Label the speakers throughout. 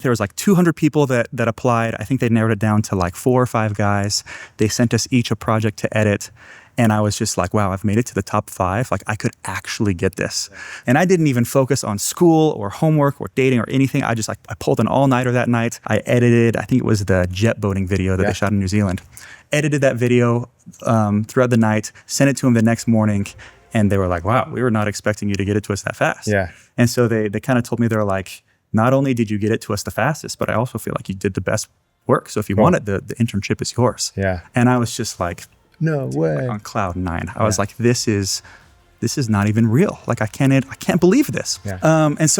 Speaker 1: There was like 200 people that applied. I think they narrowed it down to like 4 or 5 guys. They sent us each a project to edit. And I was just like, wow, I've made it to the top 5. Like I could actually get this. And I didn't even focus on school or homework or dating or anything. I pulled an all-nighter that night. I edited, I think it was the jet boating video that they shot in New Zealand. Edited that video throughout the night, sent it to them the next morning. And they were like, wow, we were not expecting you to get it to us that fast.
Speaker 2: Yeah.
Speaker 1: And so they kind of told me, they're like, not only did you get it to us the fastest, but I also feel like you did the best work. So if you want it, the internship is yours.
Speaker 2: Yeah.
Speaker 1: And I was just like,
Speaker 2: no way.
Speaker 1: Like on cloud 9. I was like, this is not even real. Like I can't believe this.
Speaker 2: Yeah.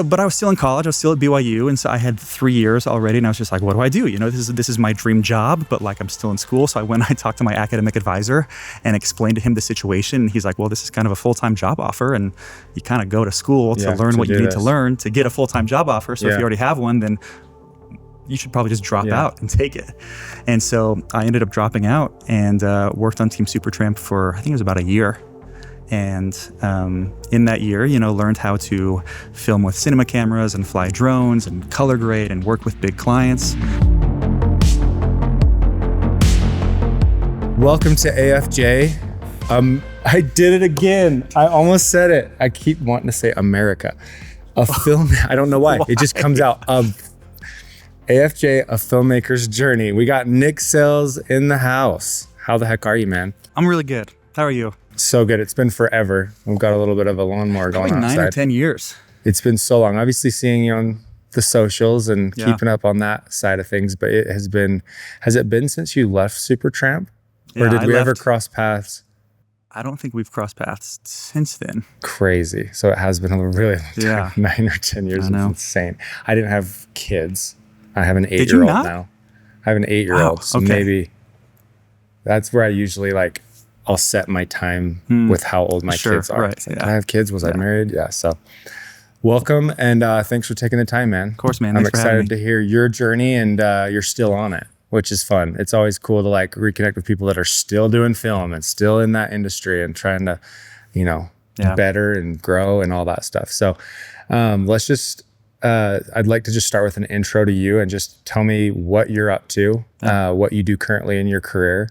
Speaker 1: But I was still in college. I was still at BYU. And so I had 3 years already. And I was just like, what do I do? You know, this is my dream job, but like I'm still in school. So I talked to my academic advisor and explained to him the situation. And he's like, well, this is kind of a full-time job offer. And you kind of go to school to learn what you need to learn to get a full-time job offer. So if you already have one, then you should probably just drop out and take it. And so I ended up dropping out and worked on Team Supertramp for, I think it was about a year. And in that year, learned how to film with cinema cameras and fly drones and color grade and work with big clients.
Speaker 2: Welcome to AFJ. I did it again. I almost said it. I keep wanting to say America. A film, I don't know why. It just comes out. AFJ, a filmmaker's journey. We got Nick Sells in the house. How the heck are you, man?
Speaker 1: I'm really good. How are you?
Speaker 2: So good. It's been forever. We've got a little bit of a lawnmower going on.
Speaker 1: 9 or 10 years.
Speaker 2: It's been so long. Obviously seeing you on the socials and keeping up on that side of things, but has it been since you left Supertramp? Or did we ever cross paths?
Speaker 1: I don't think we've crossed paths since then.
Speaker 2: Crazy. So it has been a really long time, 9 or 10 years. It's insane. I didn't have kids. I have an 8-year-old now. I have an 8-year-old. So maybe that's where I usually I'll set my time with how old my kids are. Right. Can I have kids? Was I married? Yeah. So welcome. And thanks for taking the time, man.
Speaker 1: Of course, man.
Speaker 2: I'm excited to hear your journey and you're still on it, which is fun. It's always cool to reconnect with people that are still doing film and still in that industry and trying to, better and grow and all that stuff. So let's just, I'd like to just start with an intro to you and just tell me what you're up to, what you do currently in your career,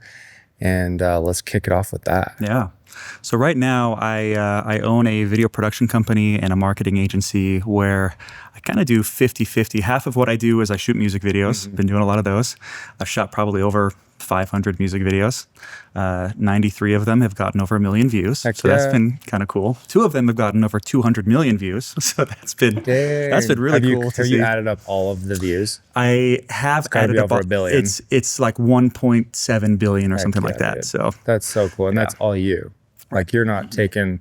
Speaker 2: and let's kick it off with that.
Speaker 1: Yeah. So right now I own a video production company and a marketing agency where I kind of do 50-50. Half of what I do is I shoot music videos. Been doing a lot of those. I've shot probably over 500 music videos. 93 of them have gotten over 1 million views. So that's been kind of cool. 2 of them have gotten over 200 million views. So that's been really cool.
Speaker 2: Have you added up all of the views?
Speaker 1: I have added up
Speaker 2: over 1 billion.
Speaker 1: It's like 1.7 billion or something like that.
Speaker 2: Dude.
Speaker 1: So
Speaker 2: that's so cool. And that's all you. You're not taking,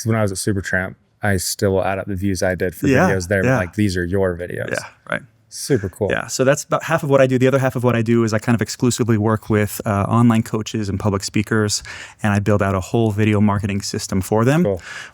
Speaker 2: when I was at Supertramp, I still will add up the views I did for videos there. But these are your videos.
Speaker 1: Yeah, right.
Speaker 2: Super cool.
Speaker 1: Yeah, so that's about half of what I do. The other half of what I do is I kind of exclusively work with online coaches and public speakers, and I build out a whole video marketing system for them,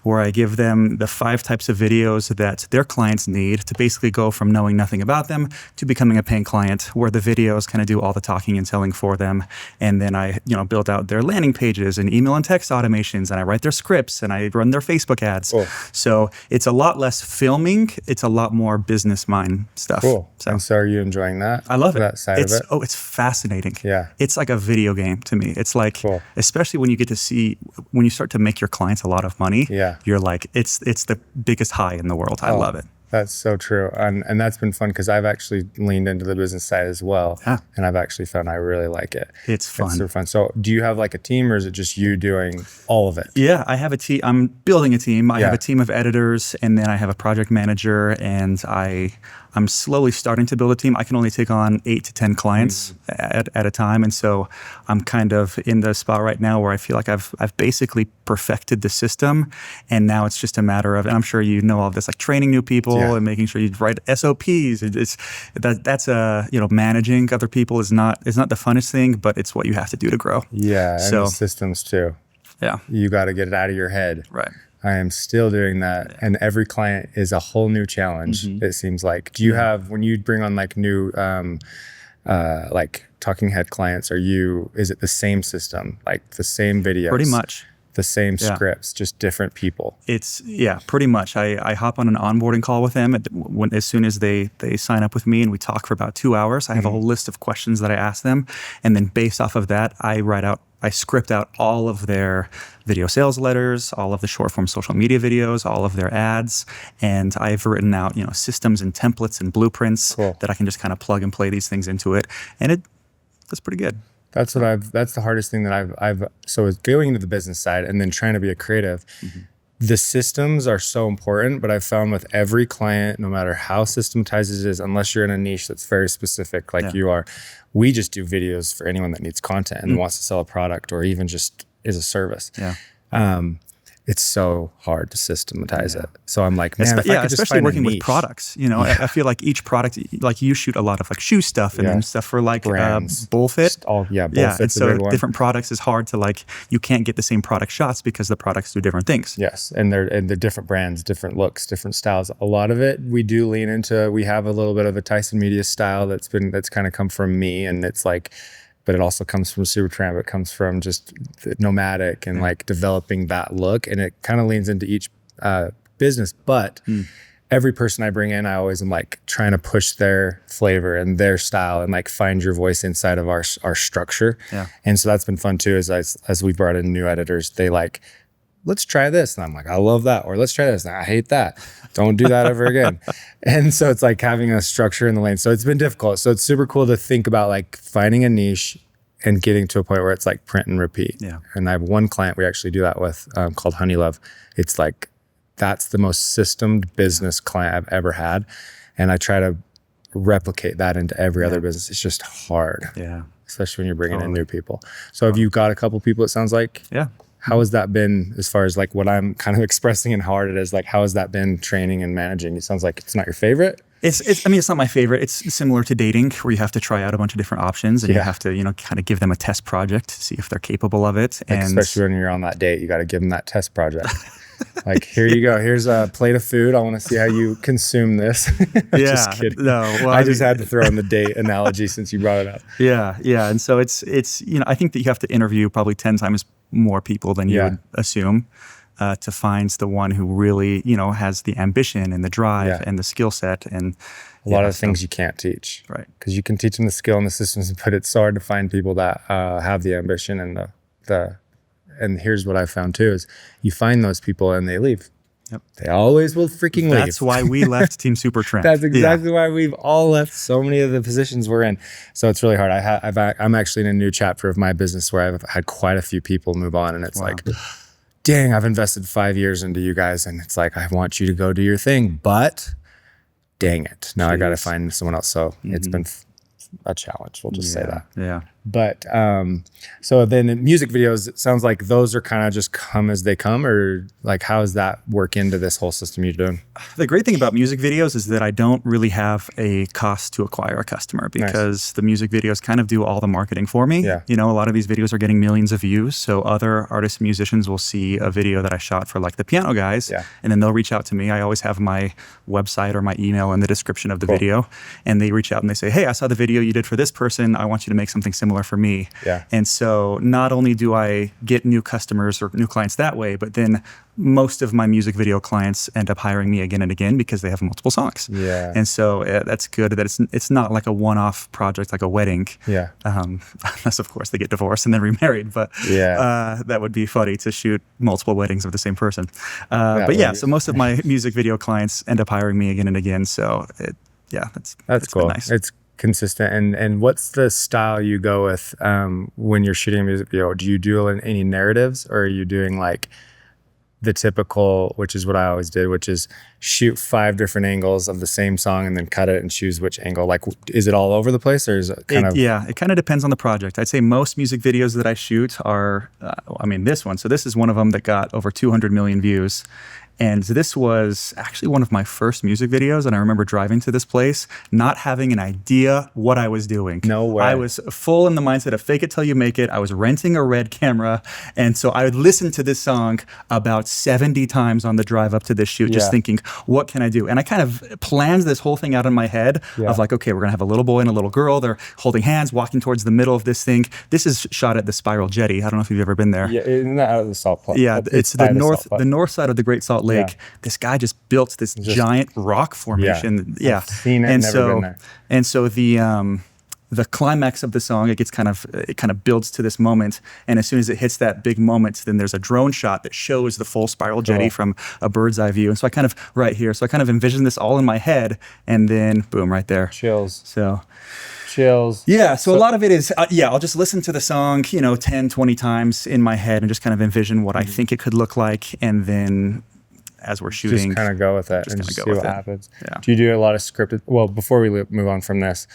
Speaker 1: where I give them the 5 types of videos that their clients need to basically go from knowing nothing about them to becoming a paying client, where the videos kind of do all the talking and selling for them. And then I build out their landing pages and email and text automations, and I write their scripts, and I run their Facebook ads. Cool. So it's a lot less filming. It's a lot more business mind stuff.
Speaker 2: Cool. So are you enjoying that?
Speaker 1: I love it.
Speaker 2: That side of it?
Speaker 1: Oh, it's fascinating.
Speaker 2: Yeah.
Speaker 1: It's like a video game to me. It's like, especially when you get to see, when you start to make your clients a lot of money, you're like, it's the biggest high in the world. I love it.
Speaker 2: That's so true. And that's been fun because I've actually leaned into the business side as well. Yeah. And I've actually found I really like it.
Speaker 1: It's fun.
Speaker 2: It's super fun. So do you have a team, or is it just you doing all of it?
Speaker 1: Yeah, I have a team. I'm building a team. I have a team of editors, and then I have a project manager, and I'm slowly starting to build a team. I can only take on 8 to 10 clients at a time. And so I'm kind of in the spot right now where I feel like I've basically perfected the system. And now it's just a matter of, and I'm sure you know all of this, training new people and making sure you write SOPs. That's managing other people is not the funnest thing, but it's what you have to do to grow.
Speaker 2: Yeah, and the systems too.
Speaker 1: Yeah.
Speaker 2: You got to get it out of your head.
Speaker 1: Right.
Speaker 2: I am still doing that. And every client is a whole new challenge, it seems like. Do you have, when you bring on new, talking head clients, is it the same system, the same videos?
Speaker 1: Pretty much.
Speaker 2: the same scripts, just different people.
Speaker 1: It's pretty much. I hop on an onboarding call with them as soon as they sign up with me, and we talk for about 2 hours. I have a whole list of questions that I ask them, and then based off of that, I script out all of their video sales letters, all of the short form social media videos, all of their ads, and I've written out systems and templates and blueprints that I can just kind of plug and play these things into it, and that's pretty good.
Speaker 2: That's the hardest thing that I've so is going into the business side and then trying to be a creative. The systems are so important, but I've found with every client, no matter how systematized it is, unless you're in a niche that's very specific like you are, we just do videos for anyone that needs content and wants to sell a product or even just is a service. It's so hard to systematize it. So I'm like, man, if I could just
Speaker 1: especially
Speaker 2: find
Speaker 1: working
Speaker 2: a
Speaker 1: with
Speaker 2: niche.
Speaker 1: products. I feel like each product, like you shoot a lot of like shoe stuff and then stuff for like bullfit.
Speaker 2: Bullfit's
Speaker 1: and so
Speaker 2: a big one.
Speaker 1: different products is hard to you can't get the same product shots because the products do different things.
Speaker 2: Yes, and they're different brands, different looks, different styles. A lot of it we do lean into. We have a little bit of a Tyson Media style that's kind of come from me, and it's like. But it also comes from Supertramp. It comes from just nomadic and like developing that look. And it kind of leans into each business. But every person I bring in, I always am like trying to push their flavor and their style and like find your voice inside of our structure. And so that's been fun too, as we brought in new editors, they like, let's try this. And I'm like, I love that. Or let's try this. And I hate that. Don't do that ever again. And so it's like having a structure in the lane. So it's been difficult. So it's super cool to think about like finding a niche and getting to a point where it's like print and repeat. And I have one client we actually do that with called Honeylove. It's like, that's the most systemed business client I've ever had. And I try to replicate that into every other business. It's just hard. Especially when you're bringing in new people. So have you got a couple people, it sounds like? How has that been as far as like what I'm kind of expressing and how hard it is? Like, how has that been training and managing? It sounds like it's not your favorite.
Speaker 1: It's not my favorite. It's similar to dating where you have to try out a bunch of different options and you have to, kind of give them a test project to see if they're capable of it.
Speaker 2: Like, and especially when you're on that date, you got to give them that test project. Like, here you go. Here's a plate of food. I want to see how you consume this. Just kidding. No, well, I just had to throw in the date analogy since you brought it up.
Speaker 1: Yeah. And so it's I think that you have to interview probably 10 times more people than you would assume to find the one who really, has the ambition and the drive and the skill set. And
Speaker 2: a lot of things you can't teach. Right. Because you can teach them the skill and the systems, but it's hard to find people that have the ambition and and here's what I found too, is you find those people and they leave. They always will freaking leave.
Speaker 1: That's why we left Team Supertramp.
Speaker 2: That's exactly why we've all left so many of the positions we're in. So it's really hard. I'm actually in a new chapter of my business where I've had quite a few people move on, and it's like, dang, I've invested 5 years into you guys, and it's like, I want you to go do your thing, but dang it. Now I got to find someone else. So it's been a challenge. We'll just say that.
Speaker 1: Yeah.
Speaker 2: But so then in music videos, it sounds like those are kind of just come as they come, or like, how does that work into this whole system you're doing?
Speaker 1: The great thing about music videos is that I don't really have a cost to acquire a customer because the music videos kind of do all the marketing for me. A lot of these videos are getting millions of views. So other artists and musicians will see a video that I shot for like the Piano Guys, and then they'll reach out to me. I always have my website or my email in the description of the video, and they reach out and they say, hey, I saw the video you did for this person. I want you to make something similar for me. And so not only do I get new customers or new clients that way, but then most of my music video clients end up hiring me again and again because they have multiple songs. And so that's good that it's not like a one-off project like a wedding. Unless of course they get divorced and then remarried, but that would be funny to shoot multiple weddings of the same person. So most of my music video clients end up hiring me again and again. So that's
Speaker 2: cool.
Speaker 1: Nice.
Speaker 2: It's consistent. And what's the style you go with when you're shooting a music video? Do you do any narratives, or are you doing like the typical, which is what I always did, which is shoot 5 different angles of the same song and then cut it and choose which angle? Like, is it all over the place, or is it kind of?
Speaker 1: Yeah, it kind of depends on the project. I'd say most music videos that I shoot are, this one. So this is one of them that got over 200 million views. And this was actually one of my first music videos. And I remember driving to this place, not having an idea what I was doing.
Speaker 2: No way.
Speaker 1: I was full in the mindset of fake it till you make it. I was renting a Red camera. And so I would listen to this song about 70 times on the drive up to this shoot, just thinking, what can I do? And I kind of planned this whole thing out in my head of like, okay, we're going to have a little boy and a little girl. They're holding hands, walking towards the middle of this thing. This is shot at the Spiral Jetty. I don't know if you've ever been there.
Speaker 2: Yeah, isn't that out of the salt plain?
Speaker 1: Yeah, it's the north side of the Great Salt Lake. Yeah. This guy just built this giant rock formation. Yeah.
Speaker 2: I've seen it, never been there.
Speaker 1: And so the climax of the song, it kind of builds to this moment, and as soon as it hits that big moment, then there's a drone shot that shows the full Spiral Jetty from a bird's eye view. And so I kind of envisioned this all in my head, and then boom, right there.
Speaker 2: Chills.
Speaker 1: Chills. Yeah, so a lot of it is, I'll just listen to the song, 10, 20 times in my head and just kind of envision what I think it could look like. And then as we're shooting,
Speaker 2: just kind of go with it and just see what happens. Yeah. Do you do a lot of scripted? Well, before we move on from this,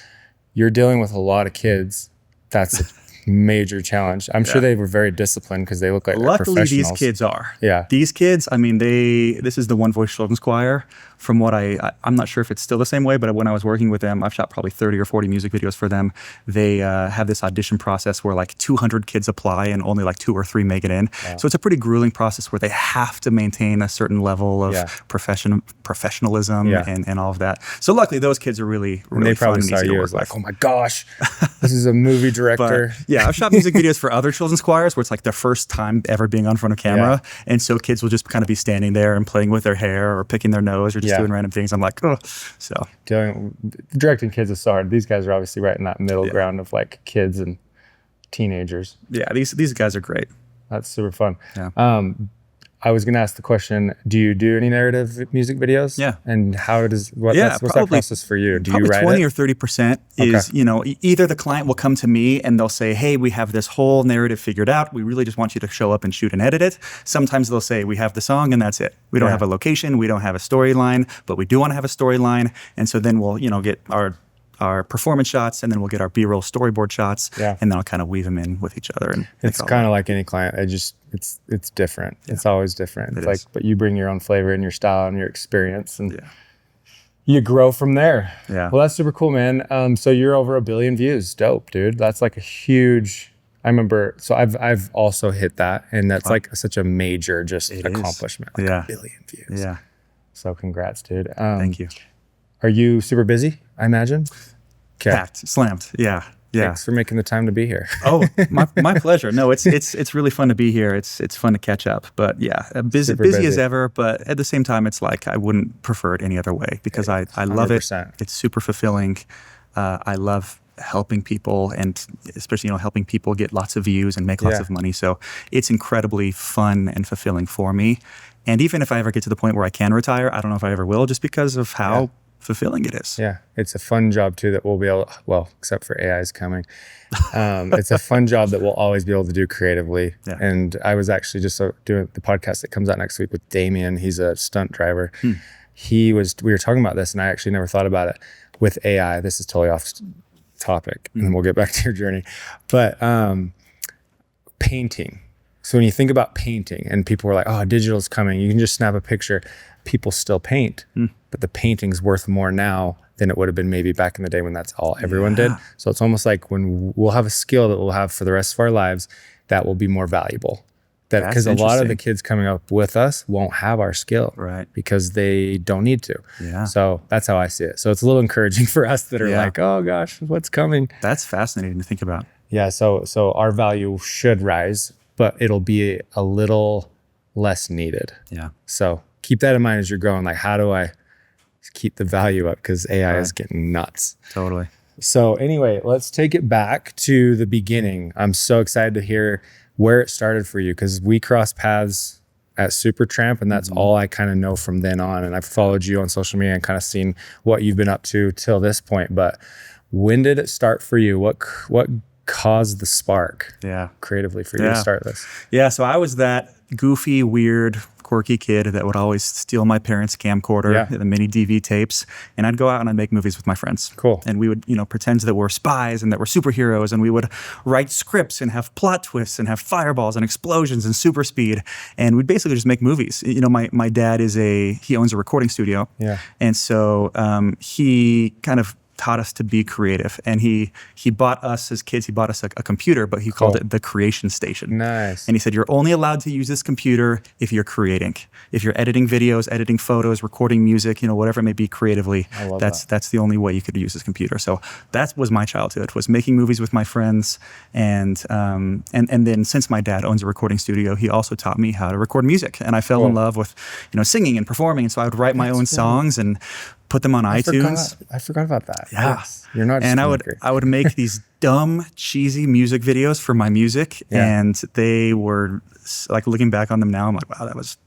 Speaker 2: you're dealing with a lot of kids. That's a major challenge. I'm sure they were very disciplined because they look like they're professionals.
Speaker 1: Luckily, these kids are.
Speaker 2: Yeah.
Speaker 1: These kids, I mean, this is the One Voice Children's Choir. From what I'm not sure if it's still the same way, but when I was working with them, I've shot probably 30 or 40 music videos for them. They have this audition process where like 200 kids apply and only like 2 or 3 make it in. Wow. So it's a pretty grueling process where they have to maintain a certain level of professionalism and all of that. So luckily, those kids are really
Speaker 2: and they probably saw you as like, oh my gosh, this is a movie director.
Speaker 1: But, I've shot music videos for other children's choirs where it's like their first time ever being on front of camera. And so kids will just kind of be standing there and playing with their hair or picking their nose or just doing random things. I'm like, oh, so.
Speaker 2: Directing kids is so hard. These guys are obviously right in that middle ground of like kids and teenagers.
Speaker 1: Yeah, these guys are great.
Speaker 2: That's super fun. Yeah. I was going to ask the question, do you do any narrative music videos? Yeah. And what's that process for you? Do you write
Speaker 1: 20 or 30% is, either the client will come to me and they'll say, hey, we have this whole narrative figured out. We really just want you to show up and shoot and edit it. Sometimes they'll say, we have the song and that's it. We don't have a location. We don't have a storyline, but we do want to have a storyline. And so then we'll, get our performance shots, and then we'll get our B-roll storyboard shots, and then I'll kind of weave them in with each other. And
Speaker 2: it's kind of like any client. It's different. Yeah. It's always different. It's like, but you bring your own flavor and your style and your experience, and you grow from there. Yeah. Well, that's super cool, man. So you're over 1 billion views. Dope, dude. That's like a huge. I remember. So I've also hit that, and that's like such a major accomplishment. Like 1 billion views. Yeah. So congrats, dude.
Speaker 1: Thank you.
Speaker 2: Are you super busy? I imagine.
Speaker 1: Packed, slammed. Yeah.
Speaker 2: Thanks for making the time to be here.
Speaker 1: Oh, my pleasure. No, it's really fun to be here. It's fun to catch up. But busy as ever. But at the same time, it's like I wouldn't prefer it any other way because I love it. It's super fulfilling. I love helping people, and especially helping people get lots of views and make lots of money. So it's incredibly fun and fulfilling for me. And even if I ever get to the point where I can retire, I don't know if I ever will, just because of how fulfilling it is.
Speaker 2: Yeah, it's a fun job too that we'll be able, except for AI is coming. It's a fun job that we'll always be able to do creatively. Yeah. And I was actually just doing the podcast that comes out next week with Damien. He's a stunt driver. We were talking about this, and I actually never thought about it with AI. This is totally off topic, and then we'll get back to your journey. But painting. So when you think about painting, and people were like, oh, digital's coming, you can just snap a picture. People still paint, but the painting's worth more now than it would have been maybe back in the day when that's all everyone did. So it's almost like when we'll have a skill that we'll have for the rest of our lives, that will be more valuable. Because a lot of the kids coming up with us won't have our skill, right? Because they don't need to. Yeah. So that's how I see it. So it's a little encouraging for us that are like, oh gosh, what's coming?
Speaker 1: That's fascinating to think about.
Speaker 2: Yeah. So our value should rise, but it'll be a little less needed. Yeah. So keep that in mind as you're growing. Like, how do I keep the value up? Because AI is getting nuts.
Speaker 1: Totally.
Speaker 2: So anyway, let's take it back to the beginning. I'm so excited to hear where it started for you, because we crossed paths at Supertramp, and that's all I kind of know from then on. And I've followed you on social media and kind of seen what you've been up to till this point. But when did it start for you? What caused the spark creatively for you to start this?
Speaker 1: Yeah, so I was that goofy, weird, quirky kid that would always steal my parents' camcorder, the mini DV tapes, and I'd go out and I'd make movies with my friends.
Speaker 2: Cool.
Speaker 1: And we would, pretend that we're spies and that we're superheroes, and we would write scripts and have plot twists and have fireballs and explosions and super speed, and we'd basically just make movies. My dad he owns a recording studio, and so he kind of taught us to be creative, and he bought us as kids. He bought us a computer, but he called it the creation station.
Speaker 2: Nice.
Speaker 1: And he said, you're only allowed to use this computer if you're creating, if you're editing videos, editing photos, recording music, whatever it may be creatively. That's the only way you could use this computer. So that was my childhood, was making movies with my friends, and then since my dad owns a recording studio, he also taught me how to record music, and I fell in love with singing and performing, and so I would write my own songs and put them on iTunes.
Speaker 2: I forgot about that.
Speaker 1: Yeah.
Speaker 2: Yes. You're not just
Speaker 1: and
Speaker 2: a
Speaker 1: I would make these dumb, cheesy music videos for my music, and they were, like, looking back on them now, I'm like, wow, that was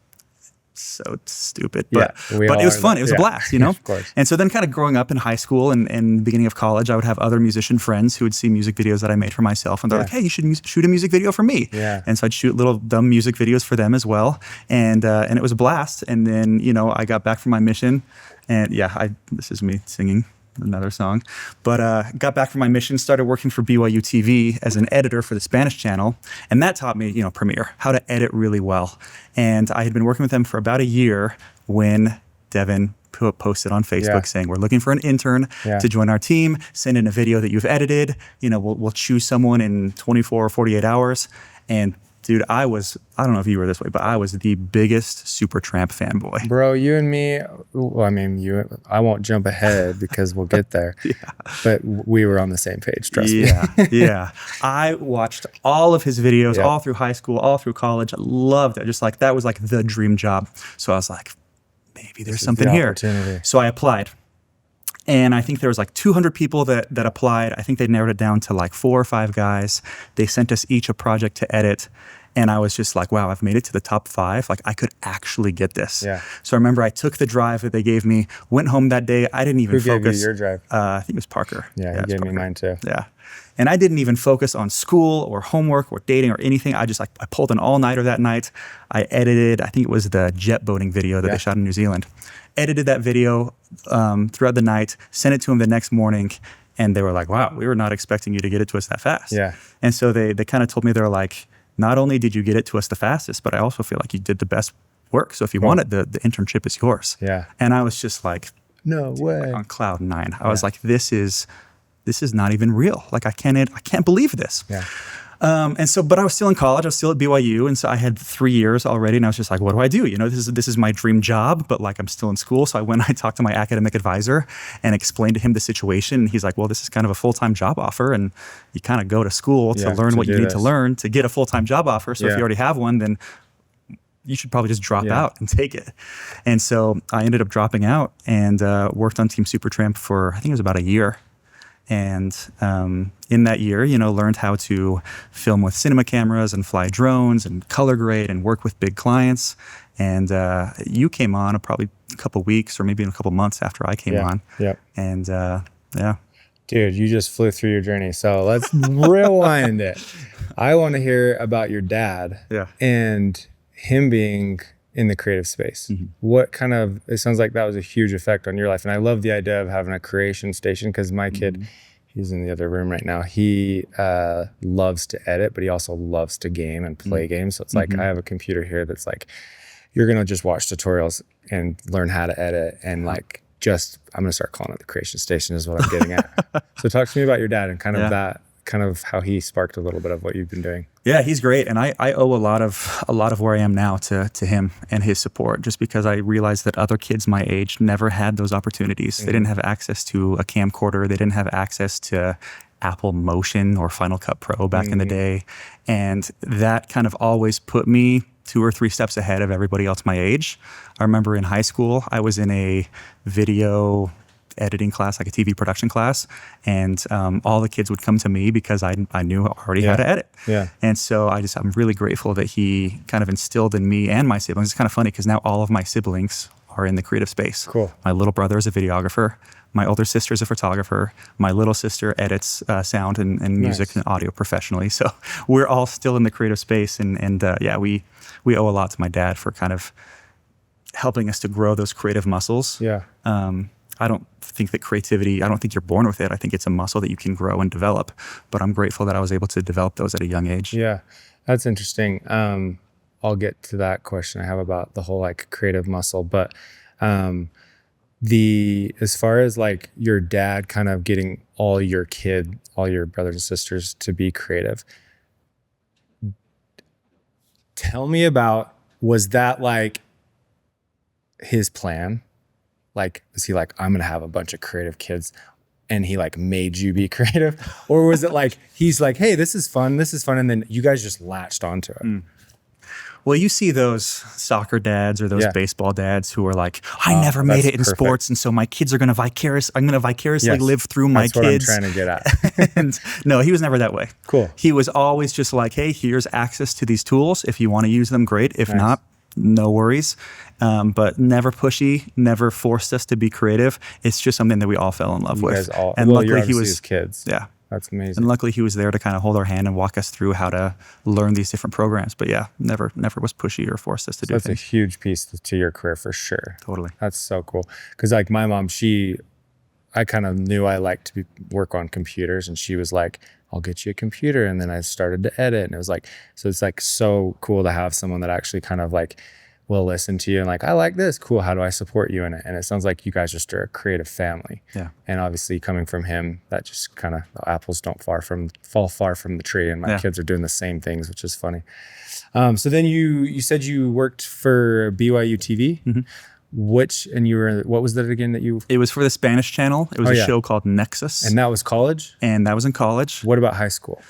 Speaker 1: so stupid. But it was fun. It was a blast,
Speaker 2: Of course.
Speaker 1: And so then kind of growing up in high school and beginning of college, I would have other musician friends who would see music videos that I made for myself, and they're like, hey, you should shoot a music video for me. And so I'd shoot little dumb music videos for them as well. And it was a blast. And then, I got back from my mission, and this is me singing another song, but got back from my mission, started working for BYU TV as an editor for the Spanish channel, and that taught me, Premiere, how to edit really well. And I had been working with them for about a year when Devin posted on Facebook saying, we're looking for an intern to join our team, send in a video that you've edited, we'll choose someone in 24 or 48 hours. And dude, I don't know if you were this way, but I was the biggest Supertramp fanboy.
Speaker 2: Bro, you and me, I won't jump ahead because we'll get there. But we were on the same page, trust me.
Speaker 1: Yeah. I watched all of his videos all through high school, all through college. I loved it. Just like, that was like the dream job. So I was like, maybe there's something here. So I applied. And I think there was like 200 people that applied. I think they narrowed it down to like 4 or 5 guys. They sent us each a project to edit. And I was just like, wow, I've made it to the top 5. Like, I could actually get this. So I remember I took the drive that they gave me, went home that day. I didn't even focus.
Speaker 2: Who gave you your drive?
Speaker 1: I think it was Parker.
Speaker 2: He gave me mine too.
Speaker 1: Yeah. And I didn't even focus on school or homework or dating or anything. I pulled an all-nighter that night. I edited, I think it was the jet boating video that they shot in New Zealand. Edited that video throughout the night, sent it to them the next morning, and they were like, wow, we were not expecting you to get it to us that fast. And so they kind of told me, they're like, not only did you get it to us the fastest, but I also feel like you did the best work. So if you want it, the internship is yours. And I was just like,
Speaker 2: no way.
Speaker 1: On cloud 9. I was like, this is not even real. Like, I can't believe this. But I was still in college. I was still at BYU, and so I had 3 years already, and I was just like, what do I do? This is my dream job, but like, I'm still in school. So I talked to my academic advisor and explained to him the situation, and he's like, well, this is kind of a full-time job offer, and you kind of go to school to learn what you need to learn to get a full-time job offer. So if you already have one, then you should probably just drop out and take it. And so I ended up dropping out and worked on Team Supertramp for, I think it was about a year. And in that year, learned how to film with cinema cameras and fly drones and color grade and work with big clients. And you came on probably a couple weeks or maybe in a couple months after I came on. And
Speaker 2: Dude, you just flew through your journey. So let's rewind it. I want to hear about your dad and him being in the creative space. What it sounds like that was a huge effect on your life. And I love the idea of having a creation station, because my kid, he's in the other room right now. He loves to edit, but he also loves to game and play games. So it's like, I have a computer here that's like, you're going to just watch tutorials and learn how to edit. And like, I'm going to start calling it the creation station is what I'm getting at. So talk to me about your dad and kind of how he sparked a little bit of what you've been doing.
Speaker 1: Yeah, he's great. And I owe a lot of where I am now to him and his support, just because I realized that other kids my age never had those opportunities. They didn't have access to a camcorder. They didn't have access to Apple Motion or Final Cut Pro back in the day. And that kind of always put me 2 or 3 steps ahead of everybody else my age. I remember in high school, I was in a video editing class, like a TV production class, and all the kids would come to me because I knew already how to edit. And so I'm really grateful that he kind of instilled in me and my siblings. It's kind of funny because now all of my siblings are in the creative space. My little brother is a videographer. My older sister is a photographer. My little sister edits sound and music and audio professionally. So we're all still in the creative space, and we owe a lot to my dad for kind of helping us to grow those creative muscles.
Speaker 2: Yeah.
Speaker 1: I don't think that creativity, I don't think you're born with it. I think it's a muscle that you can grow and develop. But I'm grateful that I was able to develop those at a young age.
Speaker 2: Yeah, that's interesting. I'll get to that question I have about the whole like creative muscle. But as far as like your dad kind of getting all your brothers and sisters to be creative, tell me about, was that like his plan? Like, was he like, I'm going to have a bunch of creative kids, and he like made you be creative? Or was it like, he's like, hey, this is fun. And then you guys just latched onto it?
Speaker 1: Well, you see those soccer dads or those baseball dads who are like, I never made it in sports. And so my kids are going to vicariously live through my kids.
Speaker 2: That's what I'm trying to get at.
Speaker 1: And no, he was never that way.
Speaker 2: Cool.
Speaker 1: He was always just like, hey, here's access to these tools. If you want to use them, great. If not, no worries. But never pushy, never forced us to be creative. It's just something that we all fell in love with.
Speaker 2: And luckily he was kids.
Speaker 1: Yeah.
Speaker 2: That's amazing.
Speaker 1: And luckily he was there to kind of hold our hand and walk us through how to learn these different programs. But yeah, never was pushy or forced us to do things.
Speaker 2: That's a huge piece to your career for sure.
Speaker 1: Totally.
Speaker 2: That's so cool. Because like my mom, I kind of knew I liked to work on computers, and she was like, I'll get you a computer. And then I started to edit, and it was like, so it's like so cool to have someone that actually kind of like will listen to you and like, I like this. Cool. How do I support you in it? And it sounds like you guys just are a creative family.
Speaker 1: Yeah.
Speaker 2: And obviously coming from him, that just kind of, the apples don't fall far from the tree. And my kids are doing the same things, which is funny. So then you said you worked for BYU TV. Mm-hmm. What was that again It
Speaker 1: was for the Spanish channel. It was a show called Nexus.
Speaker 2: And that was college?
Speaker 1: And that was in college.
Speaker 2: What about high school?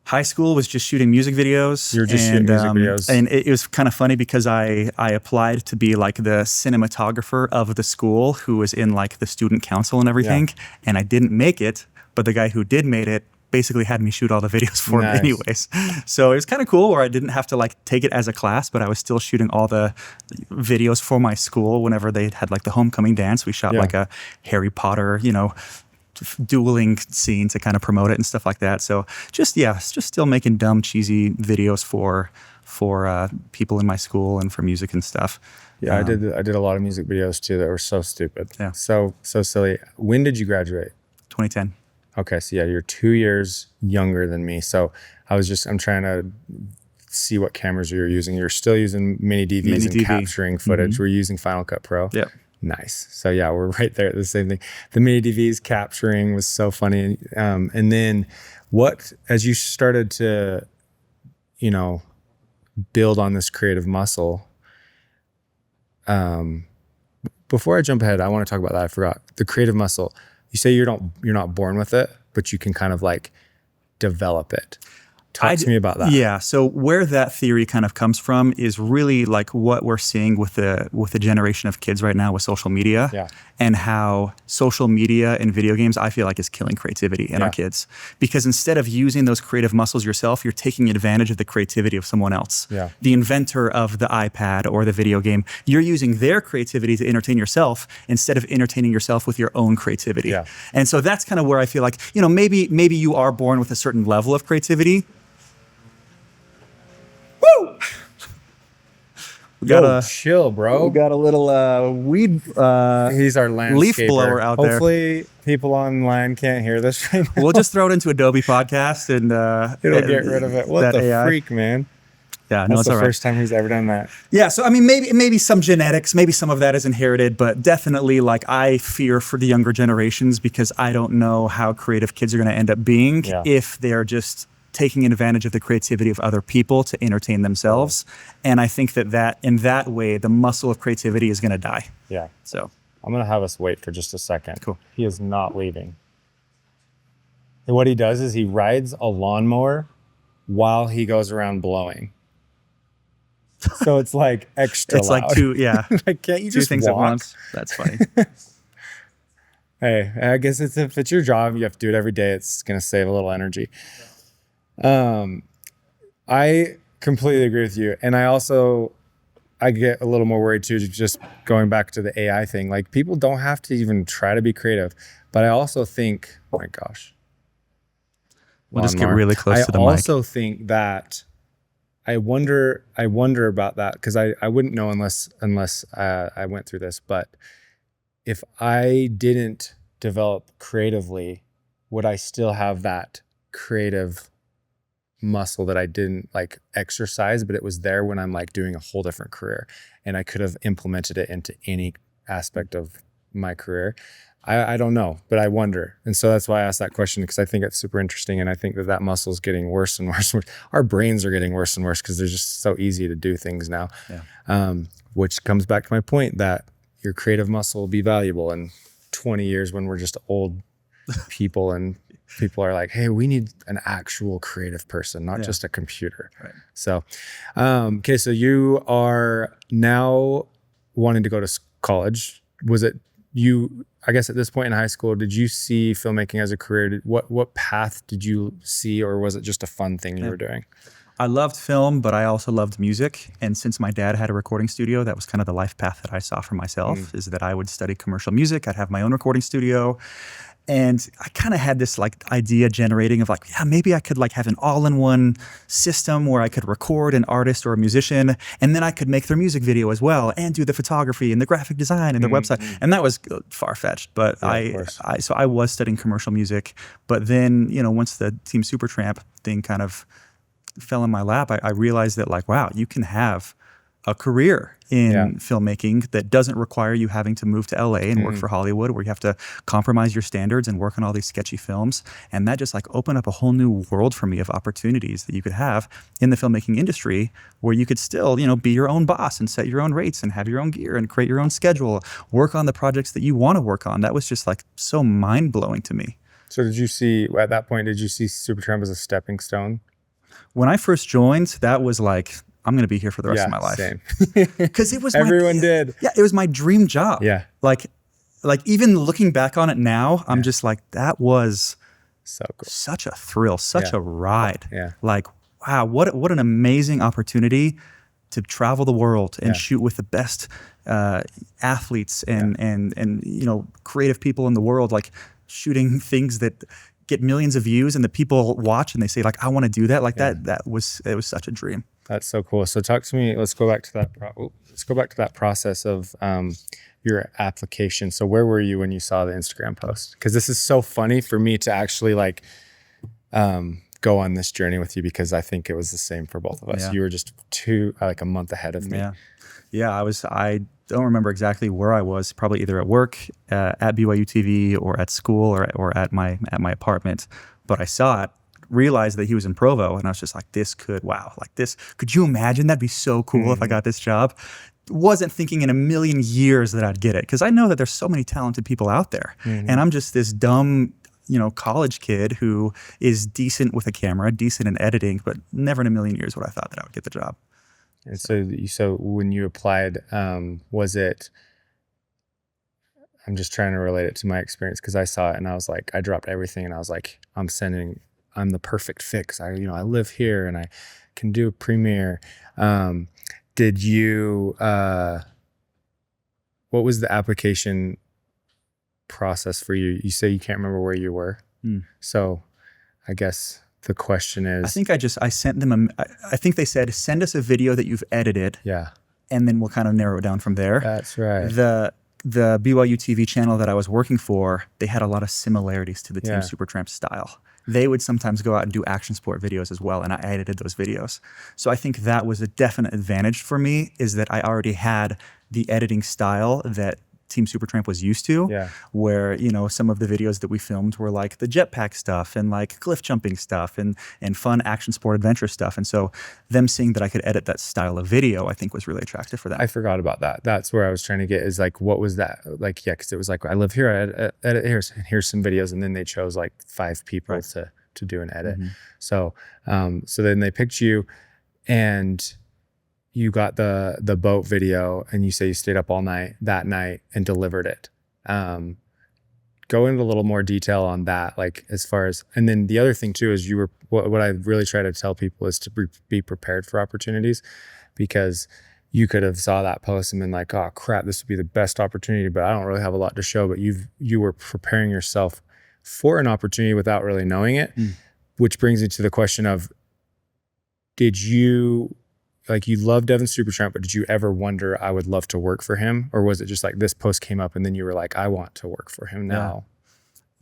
Speaker 1: High school was just shooting music videos.
Speaker 2: You were just shooting music videos.
Speaker 1: And it was kind of funny because I applied to be like the cinematographer of the school who was in like the student council and everything. Yeah. And I didn't make it, but the guy who did made it basically had me shoot all the videos for him anyways. So it was kind of cool where I didn't have to like take it as a class, but I was still shooting all the videos for my school whenever they had like the homecoming dance. We shot like a Harry Potter, dueling scene to kind of promote it and stuff like that. So just still making dumb, cheesy videos for people in my school and for music and stuff.
Speaker 2: Yeah, I did a lot of music videos too that were so stupid. Yeah. So silly. When did you graduate?
Speaker 1: 2010.
Speaker 2: Okay, so yeah, you're 2 years younger than me. So I'm trying to see what cameras you're using. You're still using mini DVs and capturing footage. We're using Final Cut Pro.
Speaker 1: Yeah.
Speaker 2: Nice. So yeah, we're right there at the same thing. The mini DVs capturing was so funny. And then as you started to, build on this creative muscle, before I jump ahead, I want to talk about that. I forgot the creative muscle. You say you're not born with it, but you can kind of like develop it. Talk to me about that.
Speaker 1: Yeah. So where that theory kind of comes from is really like what we're seeing with the generation of kids right now with social media, and how social media and video games, I feel like, is killing creativity in our kids. Because instead of using those creative muscles yourself, you're taking advantage of the creativity of someone else. Yeah. The inventor of the iPad or the video game, you're using their creativity to entertain yourself instead of entertaining yourself with your own creativity. Yeah. And so that's kind of where I feel like, maybe you are born with a certain level of creativity. Woo!
Speaker 2: Chill, bro.
Speaker 1: We got a little weed.
Speaker 2: He's our landscaper.
Speaker 1: Leaf blower out there.
Speaker 2: Hopefully, people online can't hear this right now.
Speaker 1: We'll just throw it into Adobe Podcast and
Speaker 2: it'll get rid of it. What the AI freak, man?
Speaker 1: Yeah, no,
Speaker 2: that's the first time he's ever done that.
Speaker 1: Yeah, so I mean, maybe some genetics, maybe some of that is inherited, but definitely, like, I fear for the younger generations because I don't know how creative kids are going to end up being if they're just taking advantage of the creativity of other people to entertain themselves. And I think that in that way, the muscle of creativity is going to die.
Speaker 2: Yeah.
Speaker 1: So
Speaker 2: I'm going to have us wait for just a second.
Speaker 1: Cool.
Speaker 2: He is not leaving. And what he does is he rides a lawnmower while he goes around blowing. So it's like extra
Speaker 1: it's
Speaker 2: loud.
Speaker 1: Like two,
Speaker 2: like, can't you
Speaker 1: two
Speaker 2: just
Speaker 1: things
Speaker 2: walk?
Speaker 1: At once? That's funny.
Speaker 2: Hey, I guess if it's your job, you have to do it every day. It's going to save a little energy. I completely agree with you. And I get a little more worried too, just going back to the AI thing. Like, people don't have to even try to be creative. But I also think, oh my gosh.
Speaker 1: We'll just get really close to the mic.
Speaker 2: I also think that I wonder about that, because I wouldn't know unless I went through this. But if I didn't develop creatively, would I still have that creative muscle that I didn't like exercise, but it was there when I'm like doing a whole different career, and I could have implemented it into any aspect of my career? I don't know, but I wonder. And so that's why I asked that question, because I think it's super interesting. And I think that muscle is getting worse and worse. Our brains are getting worse and worse because they're just so easy to do things now. Yeah. Which comes back to my point that your creative muscle will be valuable in 20 years when we're just old people and people are like, hey, we need an actual creative person, not just a computer. Right. So, okay. So you are now wanting to go to college. Was it you, I guess at this point in high school, did you see filmmaking as a career? What path did you see, or was it just a fun thing you were doing?
Speaker 1: I loved film, but I also loved music. And since my dad had a recording studio, that was kind of the life path that I saw for myself, is that I would study commercial music. I'd have my own recording studio. And I kind of had this like idea generating of like, yeah, maybe I could like have an all-in-one system where I could record an artist or a musician, and then I could make their music video as well and do the photography and the graphic design and their website. And that was far-fetched, but so I was studying commercial music. But then, you know, once the Team Supertramp thing kind of fell in my lap, I realized that like, wow, you can have a career in filmmaking that doesn't require you having to move to LA and work for Hollywood, where you have to compromise your standards and work on all these sketchy films. And that just like opened up a whole new world for me of opportunities that you could have in the filmmaking industry, where you could still, you know, be your own boss and set your own rates and have your own gear and create your own schedule, work on the projects that you want to work on. That was just like so mind-blowing to me.
Speaker 2: So did you see, at that point, did you see Supertramp as a stepping stone?
Speaker 1: When I first joined, that was like, I'm going to be here for the rest of my life.
Speaker 2: Same.
Speaker 1: Because it was
Speaker 2: everyone did.
Speaker 1: Yeah, it was my dream job.
Speaker 2: Yeah.
Speaker 1: Like even looking back on it now, I'm just like, that was
Speaker 2: so cool. Such
Speaker 1: a thrill, such a ride.
Speaker 2: Yeah.
Speaker 1: Like, wow, what an amazing opportunity to travel the world and shoot with the best athletes and you know, creative people in the world, like shooting things that get millions of views and the people watch and they say like, I want to do that. Like it was such a dream.
Speaker 2: That's so cool. So talk to me, let's go back to that process of your application. So where were you when you saw the Instagram post? Because this is so funny for me to actually like go on this journey with you, because I think it was the same for both of us. Yeah. You were just like a month ahead of me.
Speaker 1: Yeah, I don't remember exactly where I was, probably either at work, at BYU TV, or at school, or at my apartment. But I saw it, realized that he was in Provo, and I was just like, could you imagine? That'd be so cool if I got this job. Wasn't thinking in a million years that I'd get it, because I know that there's so many talented people out there, and I'm just this dumb, you know, college kid who is decent with a camera, decent in editing, but never in a million years would I thought that I would get the job.
Speaker 2: And so when you applied, was it, I'm just trying to relate it to my experience, because I saw it and I was like, I dropped everything and I was like, I'm the perfect fit, because I live here and I can do a premiere. Did you, what was the application process for you? You say you can't remember where you were. So I guess the question is,
Speaker 1: I think I sent them, I think they said, send us a video that you've edited.
Speaker 2: Yeah.
Speaker 1: And then we'll kind of narrow it down from there.
Speaker 2: That's right.
Speaker 1: The BYU TV channel that I was working for, they had a lot of similarities to the Team Supertramp style. They would sometimes go out and do action sport videos as well, and I edited those videos. So I think that was a definite advantage for me, is that I already had the editing style that Team Supertramp was used to, where, you know, some of the videos that we filmed were like the jetpack stuff and like cliff jumping stuff and fun action sport adventure stuff. And so them seeing that I could edit that style of video, I think was really attractive for them.
Speaker 2: I forgot about that. That's where I was trying to get, is like, what was that? Like, yeah, because it was like, I live here, I edit here, here's some videos. And then they chose like 5 people to do an edit. So, so then they picked you, and you got the boat video, and you say you stayed up all night that night and delivered it. Go into a little more detail on that, like as far as, and then the other thing too is you were, what I really try to tell people is to be prepared for opportunities, because you could have saw that post and been like, oh crap, this would be the best opportunity, but I don't really have a lot to show. But you were preparing yourself for an opportunity without really knowing it, which brings me to the question of, did you, like, you love Devin Supertramp, but did you ever wonder, I would love to work for him? Or was it just like this post came up and then you were like, I want to work for him now?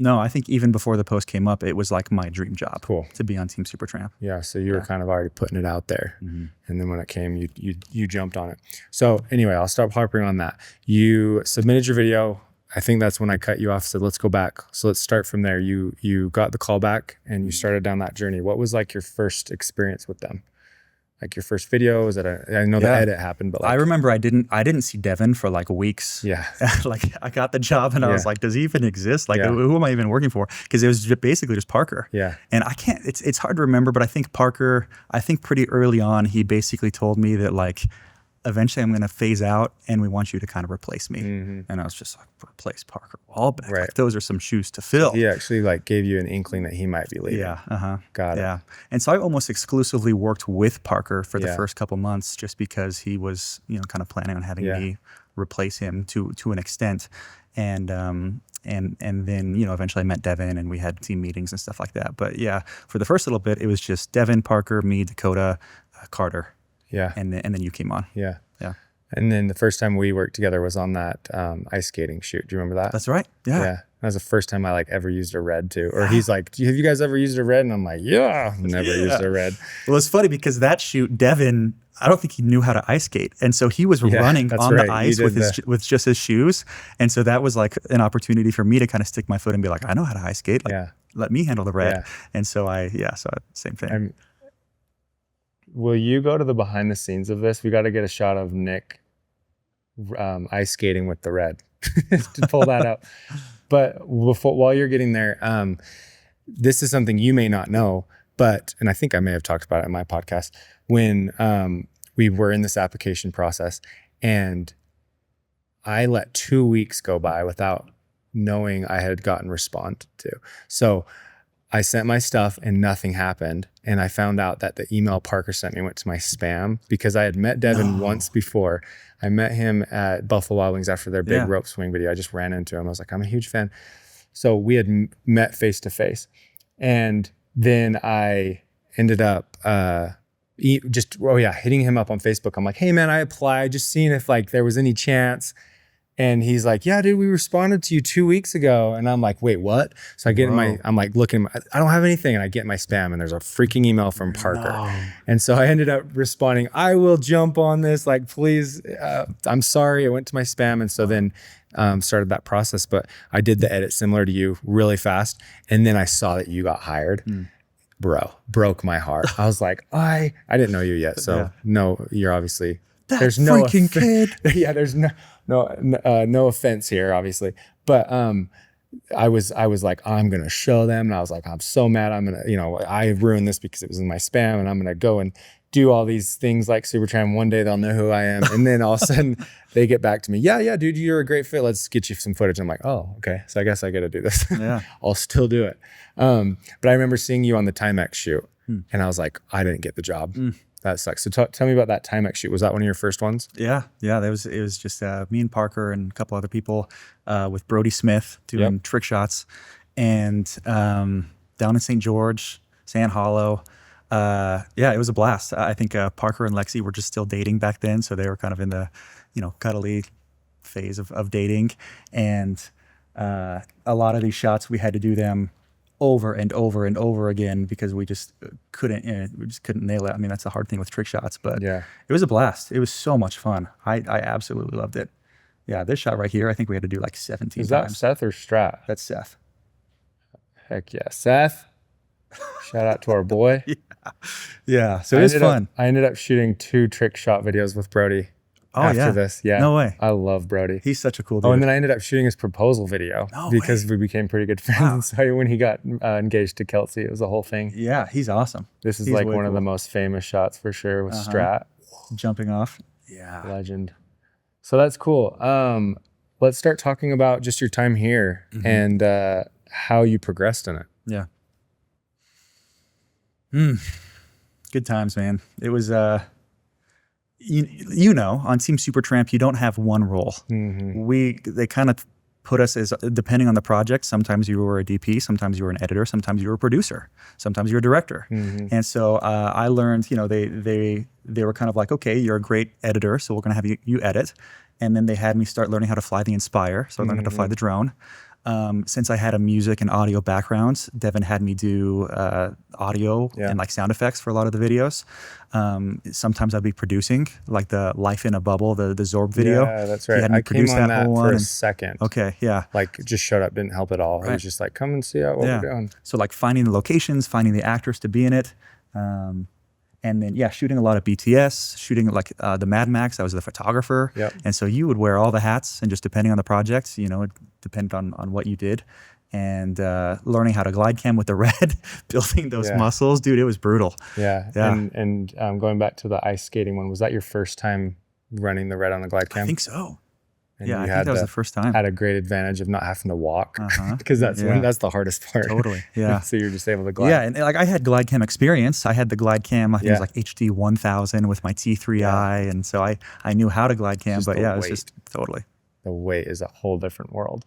Speaker 1: No, I think even before the post came up, it was like my dream job to be on Team Supertramp.
Speaker 2: Yeah, so you were kind of already putting it out there. And then when it came, you jumped on it. So anyway, I'll stop harping on that. You submitted your video. I think that's when I cut you off, said, let's go back. So let's start from there. You got the call back and you started down that journey. What was like your first experience with them? Like your first video? Was it I know the edit happened, but like,
Speaker 1: I remember I didn't see Devin for like weeks.
Speaker 2: Yeah.
Speaker 1: Like I got the job and I was like, does he even exist? Like who am I even working for? Because it was basically just Parker.
Speaker 2: Yeah.
Speaker 1: And I can't, it's hard to remember, but I think Parker, pretty early on, he basically told me that like, eventually I'm going to phase out and we want you to kind of replace me. And I was just like, replace Parker Wahlbeck.
Speaker 2: Right.
Speaker 1: Like, those are some shoes to fill.
Speaker 2: He actually like gave you an inkling that he might be leaving.
Speaker 1: Yeah.
Speaker 2: Got it.
Speaker 1: Yeah. And so I almost exclusively worked with Parker for the first couple months just because he was, kind of planning on having me replace him to an extent. And then, eventually I met Devin and we had team meetings and stuff like that. But yeah, for the first little bit, it was just Devin, Parker, me, Dakota, Carter. Yeah. And then you came on.
Speaker 2: Yeah.
Speaker 1: Yeah.
Speaker 2: And then the first time we worked together was on that ice skating shoot. Do you remember that?
Speaker 1: That's right. Yeah.
Speaker 2: Yeah. That was the first time I like ever used a red too. Or he's like, have you guys ever used a red? And I'm like, yeah, never used a red.
Speaker 1: Well, it's funny because that shoot, Devin, I don't think he knew how to ice skate. And so he was running on the ice with just his shoes. And so that was like an opportunity for me to kind of stick my foot and be like, I know how to ice skate. Like, let me handle the red. Yeah. And so same thing.
Speaker 2: Will you go to the behind the scenes of this? We got to get a shot of Nick ice skating with the red to pull that up. But while you're getting there, this is something you may not know, and I think I may have talked about it in my podcast, when we were in this application process and I let 2 weeks go by without knowing I had gotten responded to. So I sent my stuff and nothing happened. And I found out that the email Parker sent me went to my spam because I had met Devin once before. I met him at Buffalo Wild Wings after their big rope swing video. I just ran into him. I was like, I'm a huge fan. So we had met face to face. And then I ended up hitting him up on Facebook. I'm like, hey man, I applied, just seeing if like there was any chance. And he's like, yeah, dude, we responded to you 2 weeks ago. And I'm like, wait, what? So I get I'm like looking, I don't have anything. And I get my spam and there's a freaking email from Parker. No. And so I ended up responding, I will jump on this. Like, please, I'm sorry. It went to my spam. And so then started that process. But I did the edit similar to you really fast. And then I saw that you got hired. Bro, broke my heart. I was like, I didn't know you yet. So no, you're obviously, there's no
Speaker 1: freaking kid.
Speaker 2: Yeah, there's no offense here, obviously. But I was like, I'm gonna show them. And I was like, I'm so mad. I'm gonna, I ruined this because it was in my spam, and I'm gonna go and do all these things like Supertramp. One day they'll know who I am. And then all of a sudden they get back to me. Yeah, dude, you're a great fit. Let's get you some footage. I'm like, oh, okay. So I guess I got to do this. Yeah. I'll still do it. But I remember seeing you on the Timex shoot and I was like, I didn't get the job. That sucks. So tell me about that Timex shoot. Was that one of your first ones?
Speaker 1: Yeah. It was just me and Parker and a couple other people with Brody Smith doing trick shots, and down in St. George, Sand Hollow. It was a blast. I think Parker and Lexi were just still dating back then, so they were kind of in the cuddly phase of dating, and a lot of these shots we had to do them over and over and over again because we just couldn't nail it. I mean, that's the hard thing with trick shots, but it was a blast. It was so much fun. I absolutely loved it. Yeah, this shot right here, I think we had to do like 17 times.
Speaker 2: Is that Seth or Strat?
Speaker 1: That's Seth.
Speaker 2: Heck yeah, Seth. Shout out to our boy.
Speaker 1: Yeah. So it was fun.
Speaker 2: I ended up shooting 2 trick shot videos with Brody after this. Yeah.
Speaker 1: No way.
Speaker 2: I love Brody.
Speaker 1: He's such a cool dude.
Speaker 2: Oh, and then I ended up shooting his proposal video because we became pretty good friends. Wow. And so when he got engaged to Kelsey, it was a whole thing.
Speaker 1: Yeah, he's awesome.
Speaker 2: This is like one of the most famous shots for sure with Strat.
Speaker 1: Jumping off. Yeah.
Speaker 2: Legend. So that's cool. Let's start talking about just your time here and how you progressed in it.
Speaker 1: Yeah. Good times, man. It was, on Team Supertramp, you don't have one role. They kind of put us as, depending on the project, sometimes you were a DP, sometimes you were an editor, sometimes you were a producer, sometimes you're a director. And so I learned, you know, they were kind of like, okay, you're a great editor, so we're going to have you edit. And then they had me start learning how to fly the Inspire. So I learned how to fly the drone. Since I had a music and audio background, Devin had me do audio and like sound effects for a lot of the videos. Sometimes I'd be producing, like the Life in a Bubble, the Zorb video.
Speaker 2: Yeah, that's right.
Speaker 1: I
Speaker 2: came on that for a second.
Speaker 1: Okay, yeah.
Speaker 2: Like just showed up, didn't help at all. It was just like, come and see what we're doing.
Speaker 1: So like finding the locations, finding the actors to be in it. And then, shooting a lot of BTS, shooting like the Mad Max. I was the photographer. And so you would wear all the hats, and just depending on the project, you know, it depended on what you did. And learning how to glide cam with the red, building those muscles, dude, it was brutal.
Speaker 2: And going back to the ice skating one, was that your first time running the red on a glide cam?
Speaker 1: I think so.
Speaker 2: And
Speaker 1: I think that was the first time.
Speaker 2: Had a great advantage of not having to walk, because that's the hardest part.
Speaker 1: Totally, yeah.
Speaker 2: So you're just able to glide.
Speaker 1: Yeah, and like I had glide cam experience. I had the glide cam, I think it was like HD 1000 with my T3i, and so I knew how to glide cam, but it was just totally.
Speaker 2: The weight is a whole different world.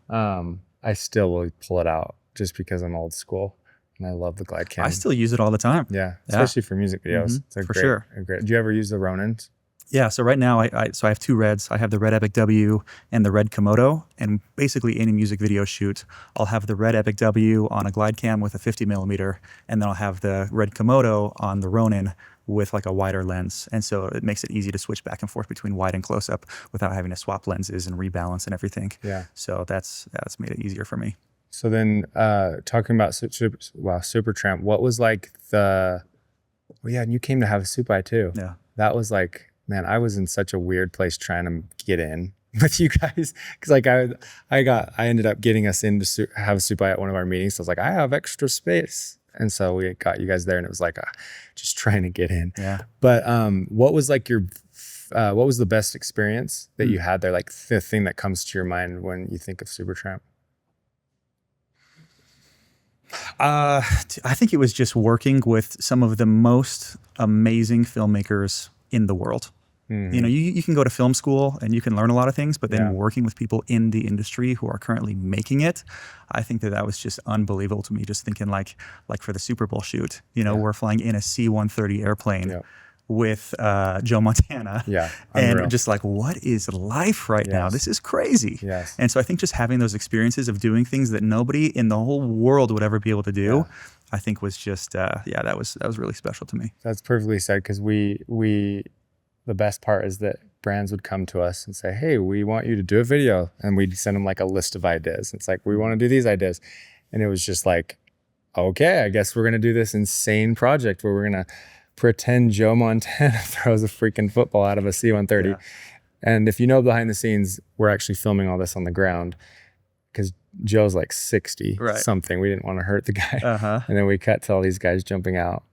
Speaker 2: I still will pull it out just because I'm old school, and I love the glide cam.
Speaker 1: I still use it all the time.
Speaker 2: Yeah, especially for music videos. It's
Speaker 1: for sure.
Speaker 2: Did you ever use the Ronins?
Speaker 1: Yeah, so right now I have two reds. I have the Red Epic W and the Red Komodo, and basically any music video shoot, I'll have the Red Epic W on a glide cam with a 50 millimeter, and then I'll have the Red Komodo on the Ronin with like a wider lens. And so it makes it easy to switch back and forth between wide and close up without having to swap lenses and rebalance and everything. Yeah. So that's made it easier for me.
Speaker 2: So then talking about Supertramp, what was like and you came to have a Supai too. Yeah. That was like, man, I was in such a weird place trying to get in with you guys. Cause like I ended up getting us in to have a Supai at one of our meetings. So I was like, I have extra space. And so we got you guys there, and it was like just trying to get in. Yeah. But what was like what was the best experience that you had there? Like the thing that comes to your mind when you think of Supertramp?
Speaker 1: I think it was just working with some of the most amazing filmmakers in the world. You know, you can go to film school and you can learn a lot of things, but then working with people in the industry who are currently making it, I think that was just unbelievable to me. Just thinking like for the Super Bowl shoot, you know, we're flying in a C-130 airplane with Joe Montana. Yeah. And just like, what is life right now? This is crazy. Yes. And so I think just having those experiences of doing things that nobody in the whole world would ever be able to do, I think was just, that was really special to me.
Speaker 2: That's perfectly said, because the best part is that brands would come to us and say, hey, we want you to do a video. And we'd send them like a list of ideas. It's like, we want to do these ideas. And it was just like, okay, I guess we're going to do this insane project where we're going to pretend Joe Montana throws a freaking football out of a C-130. Yeah. And if you know behind the scenes, we're actually filming all this on the ground because Joe's like 60 something. We didn't want to hurt the guy. And then we cut to all these guys jumping out.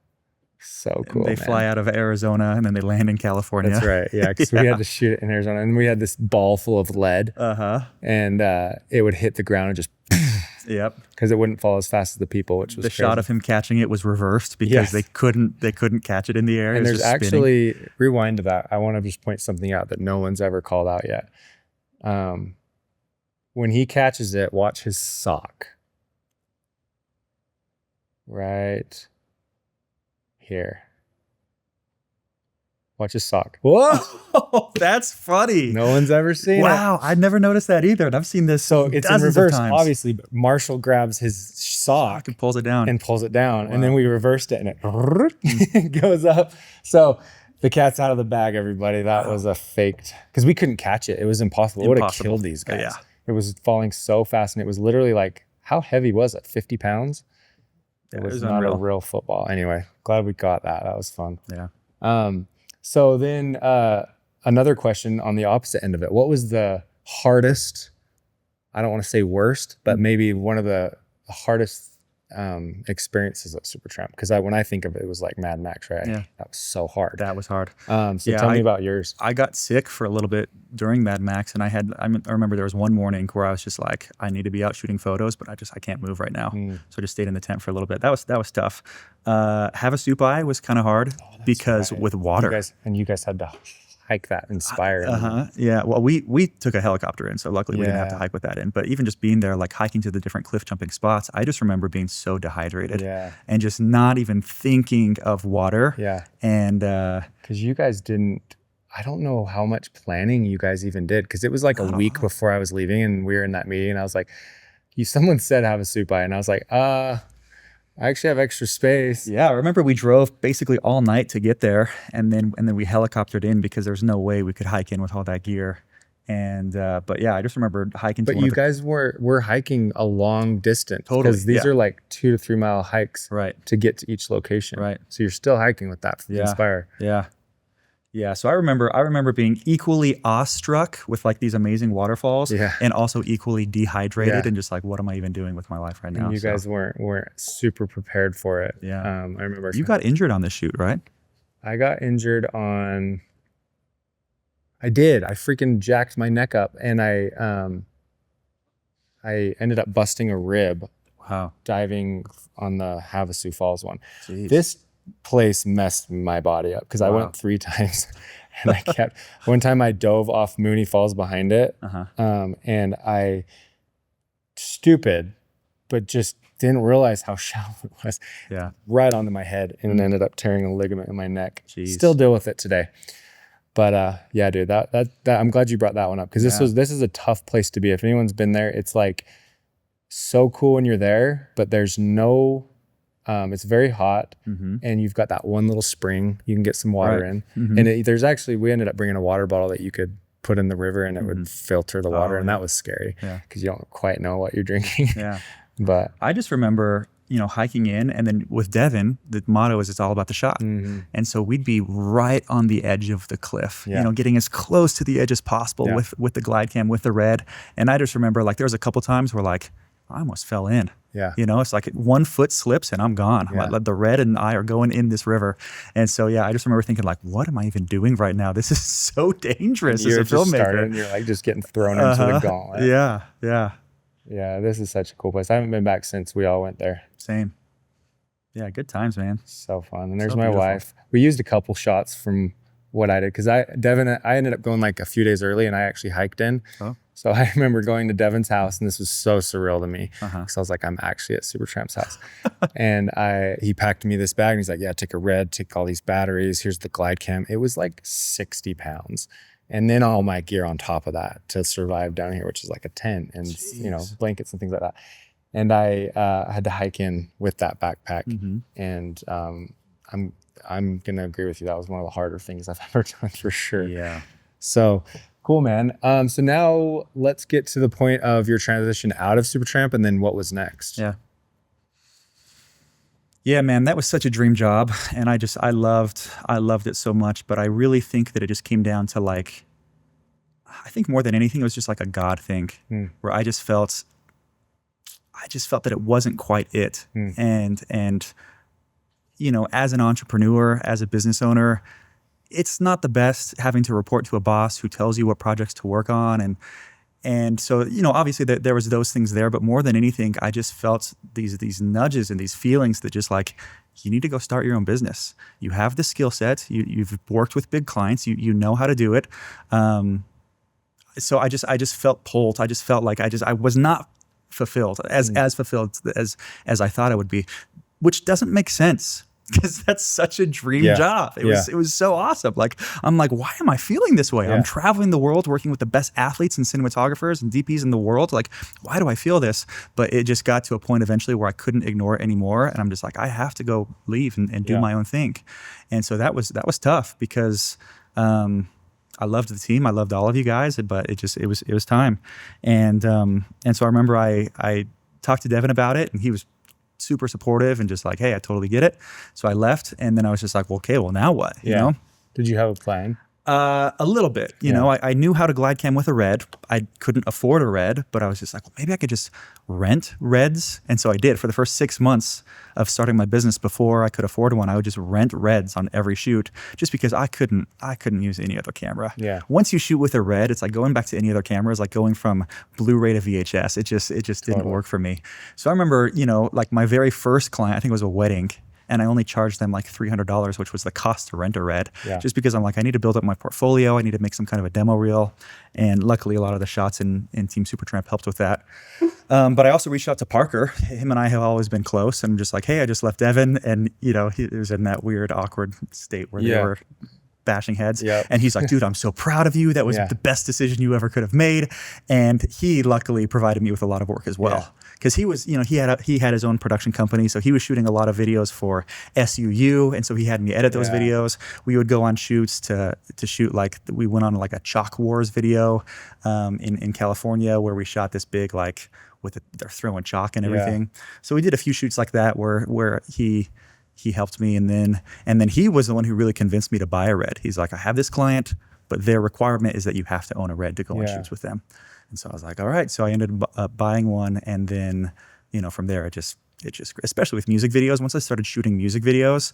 Speaker 2: So cool.
Speaker 1: And they fly out of Arizona and then they land in California.
Speaker 2: That's right. Yeah. Because we had to shoot it in Arizona, and we had this ball full of lead. And it would hit the ground and just. Yep. Because it wouldn't fall as fast as the people, which was
Speaker 1: the crazy. Shot of him catching it was reversed because they couldn't catch it in the air.
Speaker 2: And there's actually rewind to that. I want to just point something out that no one's ever called out yet. When he catches it, watch his sock. Right here. Watch his sock.
Speaker 1: Whoa, that's funny.
Speaker 2: No one's ever seen it.
Speaker 1: Wow, I'd never noticed that either. And I've seen this
Speaker 2: so it's in reverse, obviously, but Marshall grabs his sock
Speaker 1: and pulls it down.
Speaker 2: Wow. And then we reversed it and it goes up. So the cat's out of the bag, everybody. That was a faked, because we couldn't catch it. It was impossible. It would have killed these guys. Yeah. It was falling so fast, and it was literally like, how heavy was it? 50 pounds? It was not unreal. A real football. Anyway, glad we got that. That was fun. Yeah. So then another question on the opposite end of it. What was the hardest, I don't want to say worst, but maybe one of the hardest experiences at Supertramp? Because when I think of it, it was like Mad Max, right? Yeah. That was so hard.
Speaker 1: That was hard.
Speaker 2: So tell me about yours.
Speaker 1: I got sick for a little bit during Mad Max, and I remember there was one morning where I was just like, I need to be out shooting photos, but I can't move right now. So I just stayed in the tent for a little bit. That was tough. Have a Supai was kind of hard because with water.
Speaker 2: You guys had to hike that Inspire.
Speaker 1: Yeah. Well, we took a helicopter in, so luckily we didn't have to hike with that in. But even just being there, like hiking to the different cliff jumping spots, I just remember being so dehydrated and just not even thinking of water.
Speaker 2: Yeah.
Speaker 1: And
Speaker 2: because you guys didn't, I don't know how much planning you guys even did, because it was like a week before I was leaving and we were in that meeting and I was like, someone said have a supai, and I was like, I actually have extra space.
Speaker 1: Yeah, I remember we drove basically all night to get there, and then we helicoptered in because there's no way we could hike in with all that gear. And but yeah, I just remember hiking.
Speaker 2: But you guys were hiking a long distance.
Speaker 1: Totally,
Speaker 2: because these are like 2 to 3 mile hikes,
Speaker 1: right,
Speaker 2: to get to each location.
Speaker 1: Right.
Speaker 2: So you're still hiking with that Inspire.
Speaker 1: Yeah. Yeah, so I remember being equally awestruck with like these amazing waterfalls, and also equally dehydrated and just like, what am I even doing with my life right now?
Speaker 2: And you guys weren't super prepared for it.
Speaker 1: Yeah,
Speaker 2: I remember
Speaker 1: you got injured on this shoot, right?
Speaker 2: I got injured on. I did. I freaking jacked my neck up, and I ended up busting a rib.
Speaker 1: Wow.
Speaker 2: Diving on the Havasu Falls one.
Speaker 1: Jeez.
Speaker 2: This place messed my body up because I went 3 times and I kept, one time I dove off Mooney Falls behind it. And I, stupid, but just didn't realize how shallow it was.
Speaker 1: Yeah.
Speaker 2: Right onto my head, and ended up tearing a ligament in my neck.
Speaker 1: Jeez.
Speaker 2: Still deal with it today. But yeah, dude, that I'm glad you brought that one up, because this is a tough place to be. If anyone's been there, it's like so cool when you're there, but there's no, it's very hot, and you've got that one little spring you can get some water in. And there's actually, we ended up bringing a water bottle that you could put in the river and it would filter the water. And that was scary because you don't quite know what you're drinking. But
Speaker 1: I just remember, hiking in, and then with Devin, the motto is it's all about the shot. And so we'd be right on the edge of the cliff, getting as close to the edge as possible with the glide cam, with the red. And I just remember like there was a couple times where like I almost fell in. It's like 1 foot slips and I'm gone. Like the red and I are going in this river. And so, I just remember thinking like, what am I even doing right now? This is so dangerous as a filmmaker.
Speaker 2: And you're like just getting thrown into the gauntlet. Yeah, this is such a cool place. I haven't been back since we all went there.
Speaker 1: Same. Yeah, good times, man.
Speaker 2: So fun. And there's my wife. We used a couple shots from what I did, because I ended up going like a few days early, and I actually hiked in. So I remember going to Devin's house, and this was so surreal to me, because I was like, I'm actually at Supertramp's house. And he packed me this bag, and he's like, yeah, take a red, take all these batteries, here's the glide cam. It was like 60 pounds. And then all my gear on top of that to survive down here, which is like a tent and blankets and things like that. And I had to hike in with that backpack. And I'm gonna agree with you. That was one of the harder things I've ever done, for sure.
Speaker 1: Yeah.
Speaker 2: So cool, man. So now let's get to the point of your transition out of Supertramp, and then what was next.
Speaker 1: Yeah, man, that was such a dream job, and I loved it so much. But I really think that it just came down to like, I think more than anything, it was just like a God thing, where I just felt that it wasn't quite it. And as an entrepreneur, as a business owner, it's not the best having to report to a boss who tells you what projects to work on. And so, obviously there was those things there, but more than anything, I just felt these nudges and these feelings that just like, you need to go start your own business. You have the skill set. You've worked with big clients. You know how to do it. So I just felt pulled. I just felt like I was not fulfilled as fulfilled as I thought I would be, which doesn't make sense, because that's such a dream job. It was so awesome. Like, I'm like, why am I feeling this way? I'm traveling the world, working with the best athletes and cinematographers and DPs in the world. Like, why do I feel this? But it just got to a point eventually where I couldn't ignore it anymore. And I'm just like, I have to go leave and do my own thing. And so that was tough, because I loved the team. I loved all of you guys, but it was time. And so I remember I talked to Devin about it, and he was super supportive and just like, hey, I totally get it. So I left, and then I was just like, well, okay, well, now what? You know?
Speaker 2: Did you have a plan?
Speaker 1: A little bit, you know, I knew how to glide cam with a red. I couldn't afford a red, but I was just like, well, maybe I could just rent reds. And so I did. For the first 6 months of starting my business, before I could afford one, I would just rent reds on every shoot, just because I couldn't use any other camera. Once you shoot with a red, it's like going back to any other camera is like going from Blu-ray to VHS. It just didn't work for me. So I remember, like my very first client, I think it was a wedding. and I only charged them like $300, which was the cost to rent a red,
Speaker 2: Yeah.
Speaker 1: just because I'm like, I need to build up my portfolio. I need to make some kind of a demo reel. And luckily a lot of the shots in Team Supertramp helped with that. But I also reached out to Parker. Him and I have always been close. And I'm just like, hey, I just left Evan. And, you know, he was in that weird, awkward state where they were bashing heads.
Speaker 2: Yep.
Speaker 1: And he's like, dude, I'm so proud of you. That was the best decision you ever could have made. And he luckily provided me with a lot of work as well. Because he was, you know, he had his own production company. So he was shooting a lot of videos for SUU. And so he had me edit those videos. We would go on shoots to shoot, like, we went on like a Chalk Wars video in California where we shot this big, like, they're throwing chalk and everything. So we did a few shoots like that where he helped me, and then he was the one who really convinced me to buy a red. He's like, I have this client, but their requirement is that you have to own a red to go on shoots with them. And so I was like, all right. So I ended up buying one, and then, you know, from there it just especially with music videos. Once I started shooting music videos,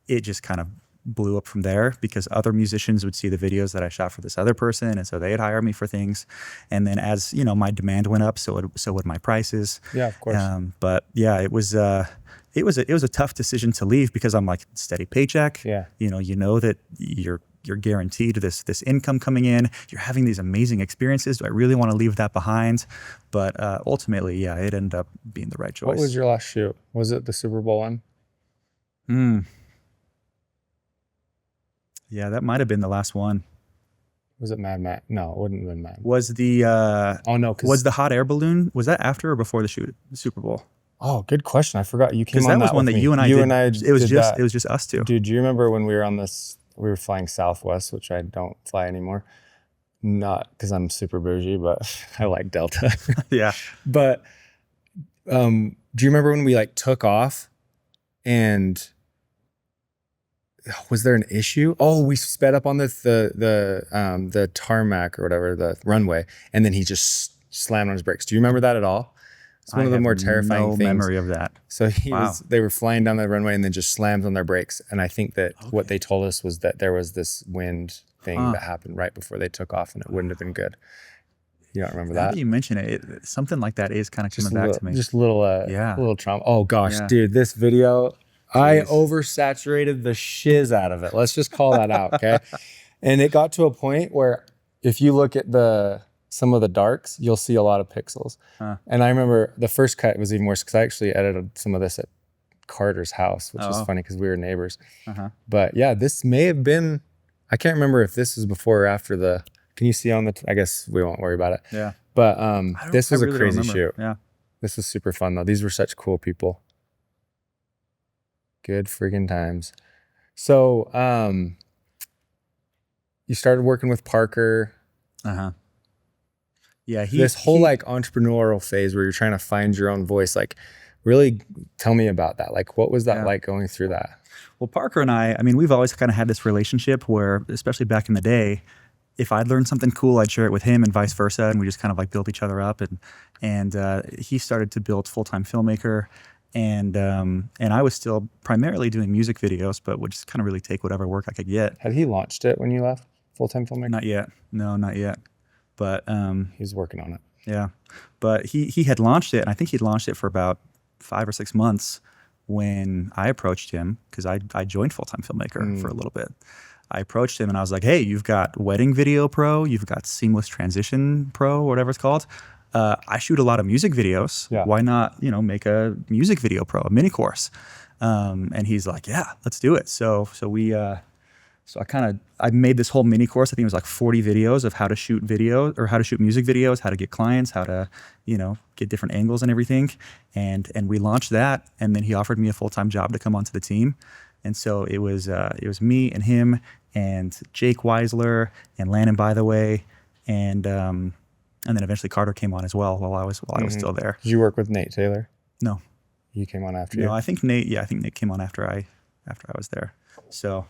Speaker 1: it just kind of blew up from there, because other musicians would see the videos that I shot for this other person, and so they'd hire me for things. And then as you know, my demand went up, so would my prices.
Speaker 2: Yeah, of course.
Speaker 1: But yeah, it was a tough decision to leave, because I'm like, steady paycheck.
Speaker 2: Yeah.
Speaker 1: You know that you're guaranteed this income coming in. You're having these amazing experiences. Do I really want to leave that behind? But ultimately, yeah, it ended up being the right choice.
Speaker 2: What was your last shoot? Was it the Super Bowl one?
Speaker 1: Yeah, that might have been the last one.
Speaker 2: Was it Mad Max? No, it wouldn't have been Mad.
Speaker 1: Was the
Speaker 2: oh no,
Speaker 1: was the hot air balloon? Was that after or before the Super Bowl?
Speaker 2: Oh, good question. I forgot you came on
Speaker 1: that was one that you and I did. It was just us two.
Speaker 2: Dude, do you remember when we were on this? We were flying Southwest, which I don't fly anymore. Not because I'm super bougie, but I like Delta.
Speaker 1: Yeah.
Speaker 2: But do you remember when we like took off, and was there an issue? Oh, we sped up on the tarmac or whatever, the runway, and then he just slammed on his brakes. Do you remember that at all? It's one of the more terrifying things.
Speaker 1: Memory of that.
Speaker 2: So they were flying down the runway and then just slammed on their brakes. And I think that what they told us was that there was this wind thing that happened right before they took off, and it wouldn't have been good. You don't remember that?
Speaker 1: You mention it, something like that is kind of coming back to me.
Speaker 2: Just a little trauma. Oh gosh, dude, this video, I oversaturated the shiz out of it. Let's just call that out, okay? And it got to a point where if you look at some of the darks, you'll see a lot of pixels. And I remember the first cut was even worse, because I actually edited some of this at Carter's house, which was funny because we were neighbors. But yeah, this may have been, I can't remember if this was before or after can you see on I guess we won't worry about it.
Speaker 1: Yeah.
Speaker 2: But this was
Speaker 1: really
Speaker 2: a crazy shoot.
Speaker 1: Yeah.
Speaker 2: This was super fun though. These were such cool people. Good freaking times. So you started working with Parker.
Speaker 1: Yeah,
Speaker 2: this whole like entrepreneurial phase where you're trying to find your own voice, like really tell me about that. Like, what was that like going through that?
Speaker 1: Well, Parker and I mean, we've always kind of had this relationship where, especially back in the day, if I'd learned something cool, I'd share it with him and vice versa. And we just kind of like build each other up. And he started to build Full-Time Filmmaker. And I was still primarily doing music videos, but would just kind of really take whatever work I could get.
Speaker 2: Had he launched it when you left Full-Time Filmmaker?
Speaker 1: Not yet. No, not yet. But
Speaker 2: he's working on it.
Speaker 1: Yeah. But he had launched it, and I think he'd launched it for about 5 or 6 months when I approached him, because I joined Full-Time Filmmaker for a little bit. I approached him and I was like, hey, you've got Wedding Video Pro, you've got Seamless Transition Pro, whatever it's called. I shoot a lot of music videos.
Speaker 2: Yeah.
Speaker 1: Why not, make a music video pro, a mini course? And he's like, yeah, let's do it. So I made this whole mini course. I think it was like 40 videos of how to shoot video, or how to shoot music videos, how to get clients, how to, get different angles and everything. And we launched that. And then he offered me a full-time job to come onto the team. And so it was me and him and Jake Weisler and Landon, by the way. And then eventually Carter came on as well while I was still there.
Speaker 2: Did you work with Nate Taylor?
Speaker 1: No.
Speaker 2: He came on after you?
Speaker 1: No, I think Nate came on after I was there. So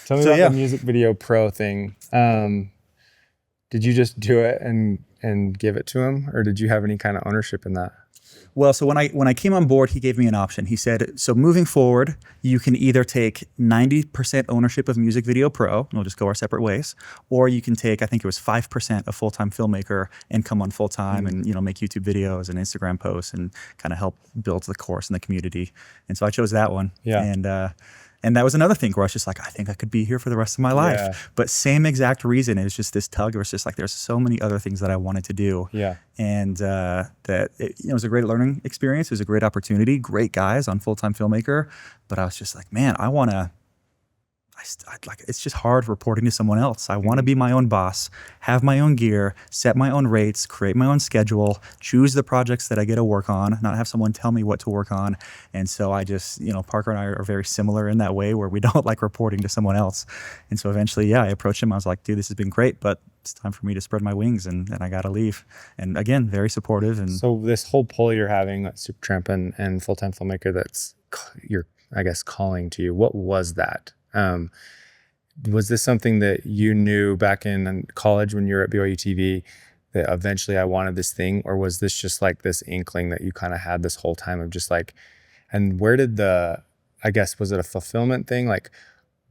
Speaker 2: tell me about the music video pro thing. Did you just do it and give it to him, or did you have any kind of ownership in that?
Speaker 1: Well, so when I came on board, he gave me an option. He said, so moving forward, you can either take 90% ownership of Music Video Pro, and we'll just go our separate ways, or you can take, I think it was 5% of full-time Filmmaker and come on full-time and, make YouTube videos and Instagram posts and kind of help build the course and the community. And so I chose that one.
Speaker 2: Yeah.
Speaker 1: And that was another thing where I was just like, I think I could be here for the rest of my life.
Speaker 2: Yeah.
Speaker 1: But same exact reason. It was just this tug where it's just like, there's so many other things that I wanted to do.
Speaker 2: Yeah.
Speaker 1: And that it was a great learning experience. It was a great opportunity, great guys on Full-Time Filmmaker. But I was just like, man, it's just hard reporting to someone else. I want to be my own boss, have my own gear, set my own rates, create my own schedule, choose the projects that I get to work on, not have someone tell me what to work on. And so I just, Parker and I are very similar in that way where we don't like reporting to someone else. And so eventually, I approached him. I was like, dude, this has been great, but it's time for me to spread my wings and I got to leave. And again, very supportive. And
Speaker 2: so this whole pull you're having at Supertramp and Full-Time Filmmaker, that's you're, I guess, calling to you. What was that? Was this something that you knew back in college when you were at BYU TV that eventually I wanted this thing, or was this just like this inkling that you kind of had this whole time of just like, and where did was it a fulfillment thing? Like,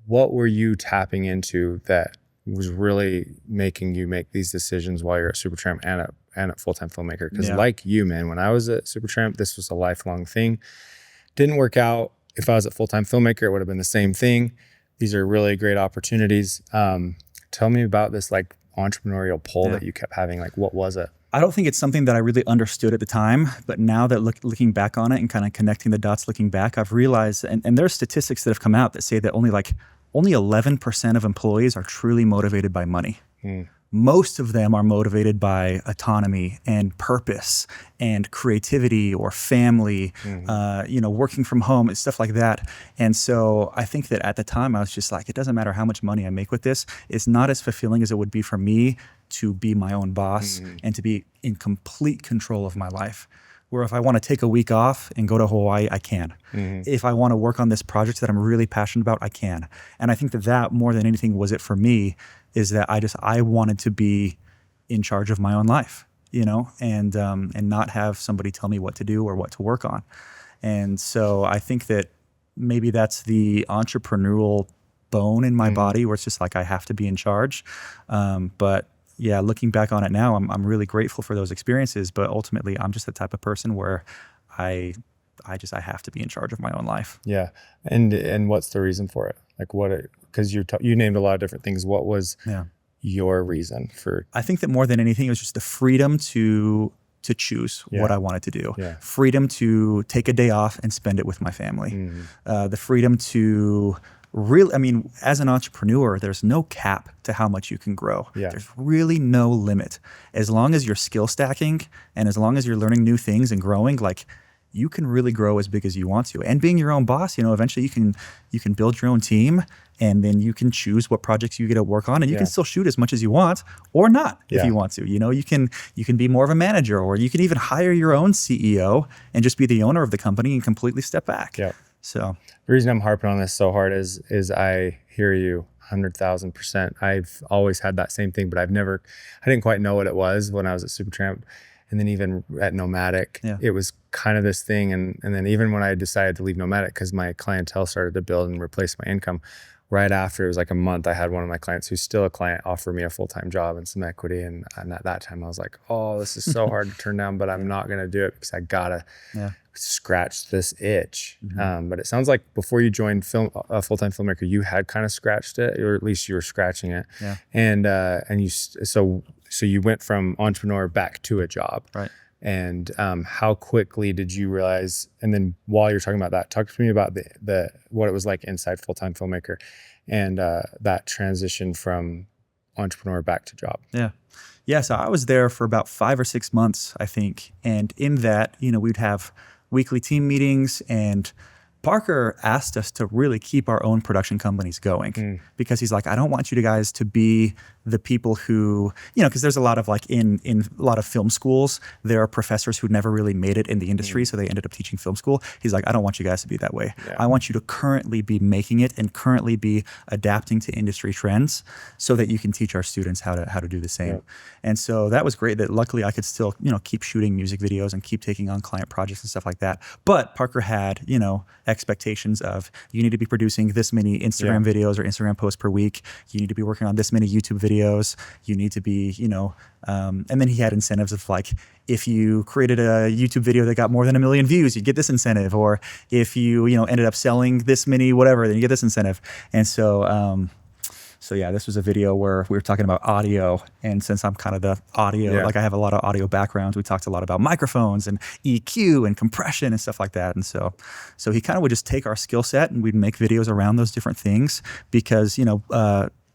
Speaker 2: what were you tapping into that was really making you make these decisions while you're at Supertramp and at Full-Time Filmmaker? Because like you, man, when I was at Supertramp, this was a lifelong thing. Didn't work out. If I was at Full-Time Filmmaker, it would have been the same thing. These are really great opportunities. Tell me about this like entrepreneurial pull that you kept having. Like, what was it?
Speaker 1: I don't think it's something that I really understood at the time, but now that looking back on it and kind of connecting the dots looking back, I've realized, and there's statistics that have come out that say that only 11% of employees are truly motivated by money. Most of them are motivated by autonomy and purpose and creativity or family, working from home and stuff like that. And so I think that at the time I was just like, it doesn't matter how much money I make with this. It's not as fulfilling as it would be for me to be my own boss and to be in complete control of my life. Where if I want to take a week off and go to Hawaii, I can. If I want to work on this project that I'm really passionate about, I can. And I think that more than anything was it for me, is that I wanted to be in charge of my own life, and not have somebody tell me what to do or what to work on. And so I think that maybe that's the entrepreneurial bone in my body where it's just like I have to be in charge. But yeah, looking back on it now, I'm really grateful for those experiences. But ultimately, I'm just the type of person where I have to be in charge of my own life.
Speaker 2: Yeah, and what's the reason for it? Like because you named a lot of different things. What was your reason for?
Speaker 1: I think that more than anything, it was just the freedom to choose what I wanted to do. Freedom to take a day off and spend it with my family. The freedom to really, as an entrepreneur, there's no cap to how much you can grow. There's really no limit. As long as you're skill stacking and as long as you're learning new things and growing, like, you can really grow as big as you want to. And being your own boss, eventually you can build your own team, and then you can choose what projects you get to work on, and you can still shoot as much as you want or not if you want to. You can be more of a manager, or you can even hire your own CEO and just be the owner of the company and completely step back. So
Speaker 2: the reason I'm harping on this so hard is I hear you 100,000%. I've always had that same thing, but I didn't quite know what it was when I was at Supertramp. And then even at Nomadic, it was kind of this thing. And then even when I decided to leave Nomadic, because my clientele started to build and replace my income, right after, it was like a month, I had one of my clients who's still a client offer me a full-time job and some equity. And at that time, I was like, oh, this is so hard to turn down, but I'm not going to do it because I got to scratch this itch. But it sounds like before you joined Full-Time Filmmaker, you had kind of scratched it, or at least you were scratching it. So you went from entrepreneur back to a job.
Speaker 1: Right.
Speaker 2: And how quickly did you realize, and then while you're talking about that, talk to me about the what it was like inside Full-Time Filmmaker and that transition from entrepreneur back to job.
Speaker 1: Yeah, so I was there for about 5 or 6 months, I think. And in that, we'd have weekly team meetings, and Parker asked us to really keep our own production companies going because he's like, I don't want you guys to be the people who, because there's a lot of like in a lot of film schools, there are professors who never really made it in the industry, so they ended up teaching film school. He's like, I don't want you guys to be that way. Yeah. I want you to currently be making it and currently be adapting to industry trends so that you can teach our students how to do the same. Yep. And so that was great that luckily I could still, keep shooting music videos and keep taking on client projects and stuff like that. But Parker had, expectations of you need to be producing this many Instagram videos or Instagram posts per week. You need to be working on this many YouTube videos. You need to be, and then he had incentives of like, if you created a YouTube video that got more than 1 million views, you get this incentive. Or if you, ended up selling this many, whatever, then you get this incentive. And so, this was a video where we were talking about audio. And since I'm kind of the audio, like I have a lot of audio backgrounds, we talked a lot about microphones and EQ and compression and stuff like that. And so he kind of would just take our skill set and we'd make videos around those different things because,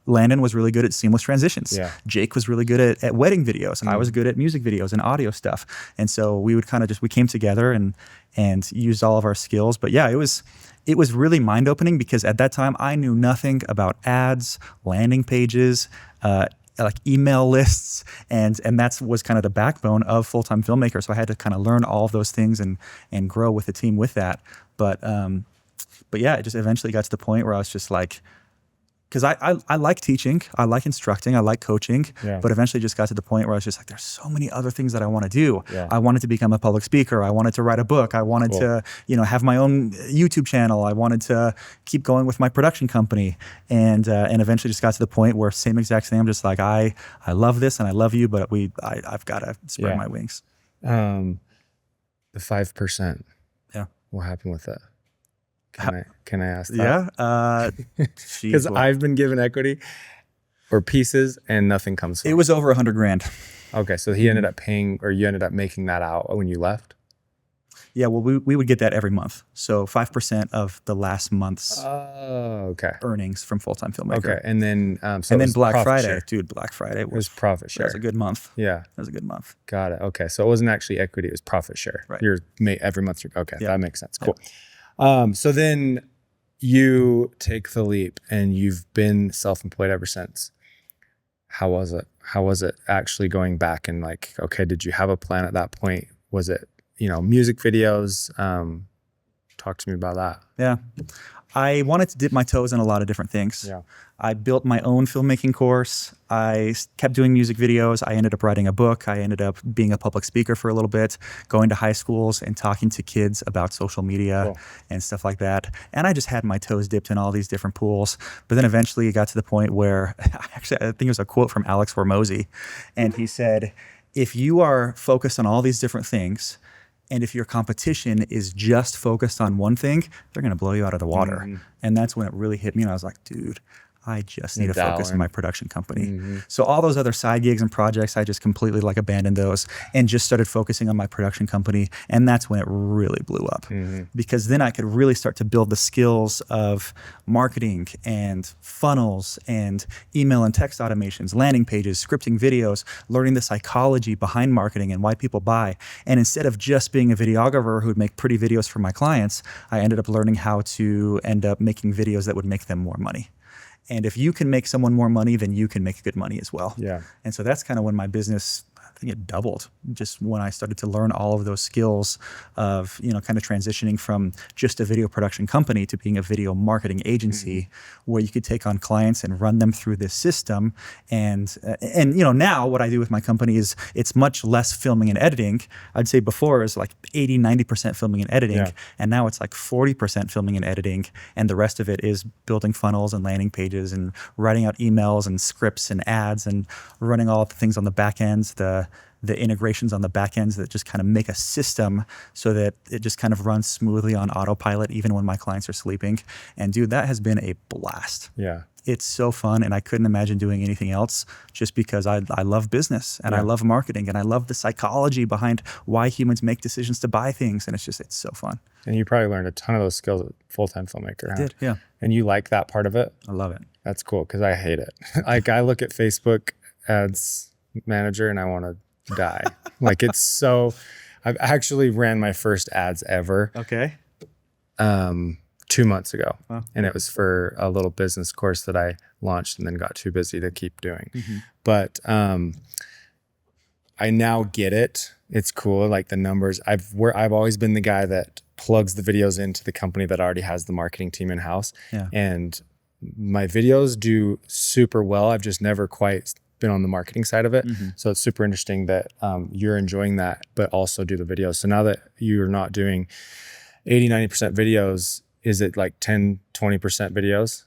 Speaker 1: Landon was really good at seamless transitions. Yeah. Jake was really good at wedding videos. And I was good at music videos and audio stuff. And so we would kind of we came together and used all of our skills. But yeah, it was really mind-opening because at that time I knew nothing about ads, landing pages, like email lists, and that was kind of the backbone of Full-Time Filmmaker. So I had to kind of learn all of those things and grow with the team with that. But yeah, it just eventually got to the point where I was just like, because I like teaching, I like instructing, I like coaching, but eventually just got to the point where I was just like, there's so many other things that I want to do. Yeah. I wanted to become a public speaker. I wanted to write a book. I wanted to, have my own YouTube channel. I wanted to keep going with my production company, and eventually just got to the point where same exact thing. I'm just like, I love this and I love you, but I've got to spread my wings.
Speaker 2: The 5%.
Speaker 1: Yeah.
Speaker 2: What happened with that? Can I ask that?
Speaker 1: Yeah.
Speaker 2: Because I've been given equity or pieces and nothing comes from it.
Speaker 1: It was over $100,000.
Speaker 2: Okay. So he ended up paying, or you ended up making that out when you left?
Speaker 1: Yeah. Well, we would get that every month. So 5% of the last month's earnings from Full-Time Filmmaker.
Speaker 2: Okay. And then,
Speaker 1: Black Friday, share. Dude, Black Friday was
Speaker 2: profit share.
Speaker 1: That was a good month.
Speaker 2: Yeah.
Speaker 1: That was a good month.
Speaker 2: Got it. Okay. So it wasn't actually equity. It was profit share.
Speaker 1: Right.
Speaker 2: Every month. Okay.
Speaker 1: Yeah.
Speaker 2: That makes sense. Cool. Yeah. So then you take the leap and you've been self-employed ever since. How was it? How was it actually going back and like, okay, did you have a plan at that point? Was it, music videos? Talk to me about that.
Speaker 1: Yeah. I wanted to dip my toes in a lot of different things. Yeah. I built my own filmmaking course. I kept doing music videos. I ended up writing a book. I ended up being a public speaker for a little bit, going to high schools and talking to kids about social media and stuff like that. And I just had my toes dipped in all these different pools. But then eventually it got to the point where, actually, I think it was a quote from Alex Hormozy. And he said, if you are focused on all these different things, and if your competition is just focused on one thing, they're going to blow you out of the water. Mm-hmm. And that's when it really hit me. And I was like, dude, I just need to focus on my production company. Mm-hmm. So all those other side gigs and projects, I just completely abandoned those and just started focusing on my production company. And that's when it really blew up, because then I could really start to build the skills of marketing and funnels and email and text automations, landing pages, scripting videos, learning the psychology behind marketing and why people buy. And instead of just being a videographer who would make pretty videos for my clients, I ended up learning how to end up making videos that would make them more money. And if you can make someone more money, then you can make good money as well. Yeah. And so that's kind of when my business, I think it doubled, just when I started to learn all of those skills of, kind of transitioning from just a video production company to being a video marketing agency, where you could take on clients and run them through this system. And now what I do with my company is it's much less filming and editing. I'd say before it was like 80-90% filming and editing. Yeah. And now it's like 40% filming and editing. And the rest of it is building funnels and landing pages and writing out emails and scripts and ads and running all the things on the back ends, the integrations on the back ends that just kind of make a system so that it just kind of runs smoothly on autopilot even when my clients are sleeping. And dude, that has been a blast. Yeah. It's so fun, and I couldn't imagine doing anything else, just because I love business and I love marketing and I love the psychology behind why humans make decisions to buy things. And it's so fun.
Speaker 2: And you probably learned a ton of those skills at Full-Time Filmmaker.
Speaker 1: I did, yeah.
Speaker 2: And you like that part of it?
Speaker 1: I love it.
Speaker 2: That's cool, because I hate it. Like, I look at Facebook ads manager and I want to die. Like, it's so, I've actually ran my first ads ever.
Speaker 1: Okay.
Speaker 2: 2 months ago.
Speaker 1: Wow.
Speaker 2: And it was for a little business course that I launched and then got too busy to keep doing. But I now get it. It's cool. Like the numbers, I've always been the guy that plugs the videos into the company that already has the marketing team in house.
Speaker 1: Yeah.
Speaker 2: And my videos do super well. I've just never quite been on the marketing side of it. So it's super interesting that you're enjoying that, but also do the videos. So now that you're not doing 80-90% videos, is it like 10-20% videos?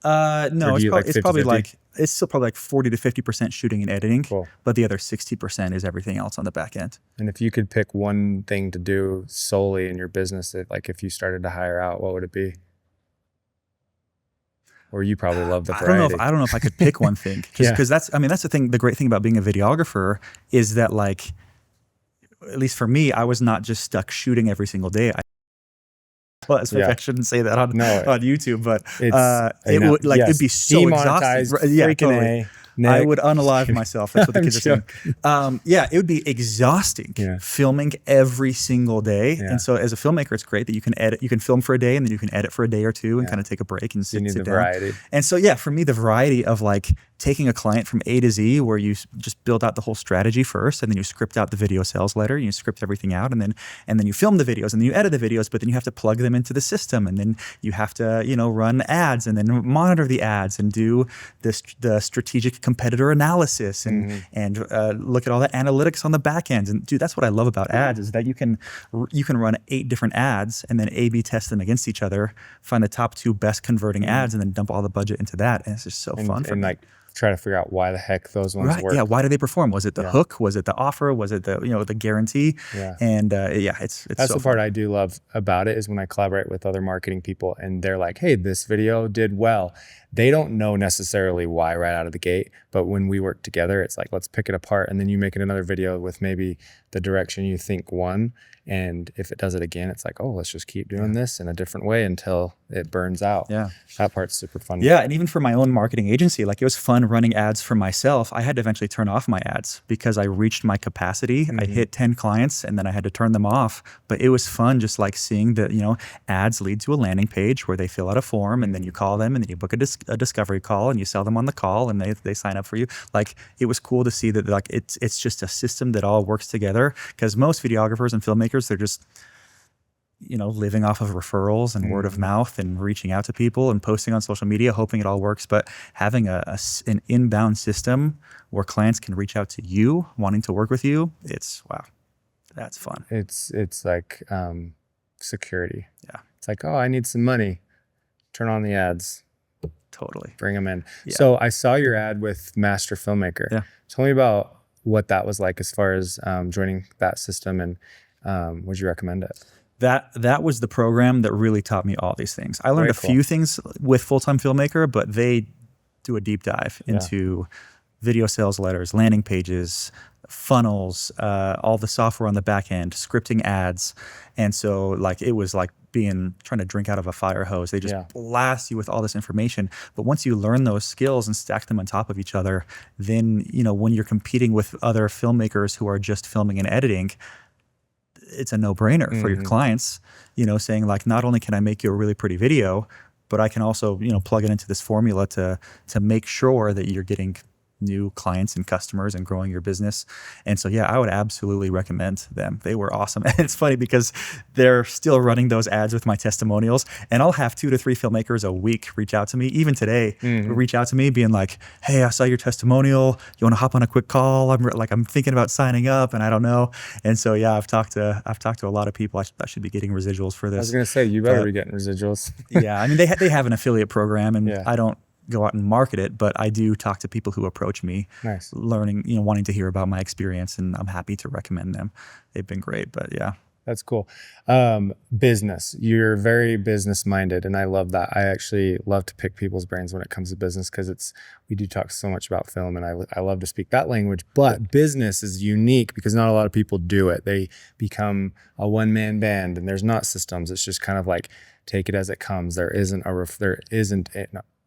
Speaker 1: No, it's probably
Speaker 2: 50-50?
Speaker 1: like, it's still probably like 40 to 50% shooting and editing,
Speaker 2: Cool.
Speaker 1: but the other 60% is everything else on the back end.
Speaker 2: And if you could pick one thing to do solely in your business, that like if you started to hire out, what would it be? Or you probably love the variety.
Speaker 1: I don't know if I could pick one thing, just because that's the thing. The great thing about being a videographer is that, like, at least for me, I was not just stuck shooting every single day. I shouldn't say that on YouTube, but it would it'd be so exhausting. Yeah, totally. I would unalive myself. That's what the kids are saying. It would be exhausting filming every single day. And so as a filmmaker, it's great that you can edit, you can film for a day and then you can edit for a day or two and kind of take a break and sit down.
Speaker 2: Variety.
Speaker 1: And so, for me, the variety of like taking a client from A to Z, where you just build out the whole strategy first, and then you script out the video sales letter, and you script everything out, and then you film the videos, and then you edit the videos, but then you have to plug them into the system, and then you have to, run ads, and then monitor the ads, and do the strategic competitor analysis, and look at all the analytics on the back end. And dude, that's what I love about ads, is that you can run 8 different ads and then A/B test them against each other, find the top 2 best converting ads, and then dump all the budget into that. And it's just so fun for me.
Speaker 2: Like try to figure out why the heck those ones work.
Speaker 1: Yeah, why do they perform? Was it the hook? Was it the offer? Was it the the guarantee?
Speaker 2: Yeah.
Speaker 1: And it's
Speaker 2: that's
Speaker 1: so
Speaker 2: the part I do love about it, is when I collaborate with other marketing people and they're like, hey, this video did well. They don't know necessarily why right out of the gate, but when we work together, it's like, let's pick it apart, and then you make it another video with maybe the direction you think won. And if it does it again, it's like, oh, let's just keep doing this in a different way until it burns out. Yeah. That part's super fun.
Speaker 1: Yeah. And even for my own marketing agency, like, it was fun running ads for myself. I had to eventually turn off my ads because I reached my capacity. I hit 10 clients and then I had to turn them off. But it was fun just like seeing that, ads lead to a landing page where they fill out a form, and then you call them, and then you book a discovery call, and you sell them on the call, and they sign up for you. Like, it was cool to see that, like, it's just a system that all works together, because most videographers and filmmakers, they're just living off of referrals and word of mouth and reaching out to people and posting on social media, hoping it all works. But having an inbound system where clients can reach out to you wanting to work with you, wow, that's fun.
Speaker 2: It's like security.
Speaker 1: Yeah.
Speaker 2: It's like, oh, I need some money. Turn on the ads.
Speaker 1: Totally.
Speaker 2: Bring them in.
Speaker 1: Yeah.
Speaker 2: So I saw your ad with Master Filmmaker.
Speaker 1: Yeah.
Speaker 2: Tell me about what that was like as far as joining that system, and would you recommend it?
Speaker 1: That was the program that really taught me all these things. I learned a few things with Full-Time Filmmaker, but they do a deep dive into video sales letters, landing pages, funnels, all the software on the back end, scripting ads. And so, like, it was like trying to drink out of a fire hose. They just blast you with all this information. But once you learn those skills and stack them on top of each other, then, when you're competing with other filmmakers who are just filming and editing, it's a no-brainer for your clients, saying, like, not only can I make you a really pretty video, but I can also, plug it into this formula to make sure that you're getting new clients and customers and growing your business. And so, I would absolutely recommend them. They were awesome. And it's funny because they're still running those ads with my testimonials, and I'll have 2 to 3 filmmakers a week reach out to me, even today, reach out to me being like, hey, I saw your testimonial. You want to hop on a quick call? I'm thinking about signing up and I don't know. And so, I've talked to a lot of people. I should be getting residuals for this.
Speaker 2: I was going to say, you better be getting residuals.
Speaker 1: I mean, they have an affiliate program, and I don't go out and market it, but I do talk to people who approach me, learning, wanting to hear about my experience, and I'm happy to recommend them. They've been great, but
Speaker 2: That's cool. Business, you're very business minded, and I love that. I actually love to pick people's brains when it comes to business, because we do talk so much about film, and I love to speak that language, but business is unique because not a lot of people do it. They become a one-man band, and there's not systems. It's just kind of like, take it as it comes. There isn't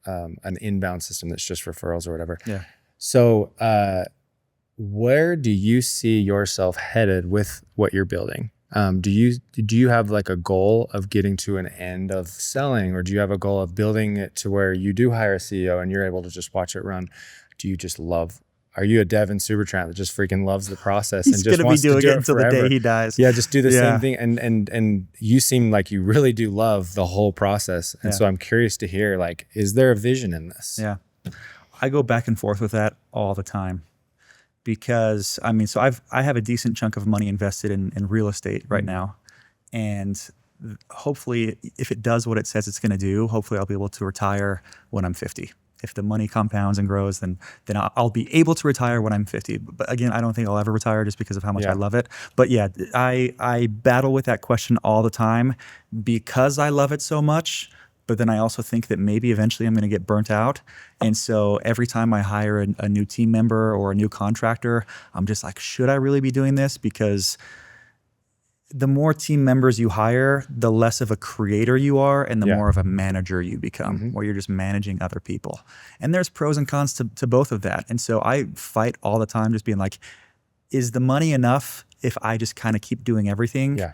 Speaker 2: an inbound system that's just referrals or whatever.
Speaker 1: Yeah.
Speaker 2: So where do you see yourself headed with what you're building? Do you have like a goal of getting to an end of selling, or do you have a goal of building it to where you do hire a CEO and you're able to just watch it run? Do you just love? Are you a dev in Supertramp that just freaking loves the process and just wants to do it
Speaker 1: until
Speaker 2: forever?
Speaker 1: The day he dies.
Speaker 2: Yeah, just do the same thing. And you seem like you really do love the whole process. And so I'm curious to hear, like, is there a vision in this?
Speaker 1: Yeah, I go back and forth with that all the time, because I mean, so I have a decent chunk of money invested in real estate right now, and hopefully, if it does what it says it's going to do, hopefully I'll be able to retire when I'm 50. If the money compounds and grows, then I'll be able to retire when I'm 50. But again, I don't think I'll ever retire just because of how much I love it. But yeah, I battle with that question all the time because I love it so much. But then I also think that maybe eventually I'm going to get burnt out. And so every time I hire a new team member or a new contractor, I'm just like, should I really be doing this? Because the more team members you hire, the less of a creator you are and the more of a manager you become, where you're just managing other people. And there's pros and cons to both of that. And so I fight all the time just being like, is the money enough if I just kind of keep doing everything?
Speaker 2: Yeah.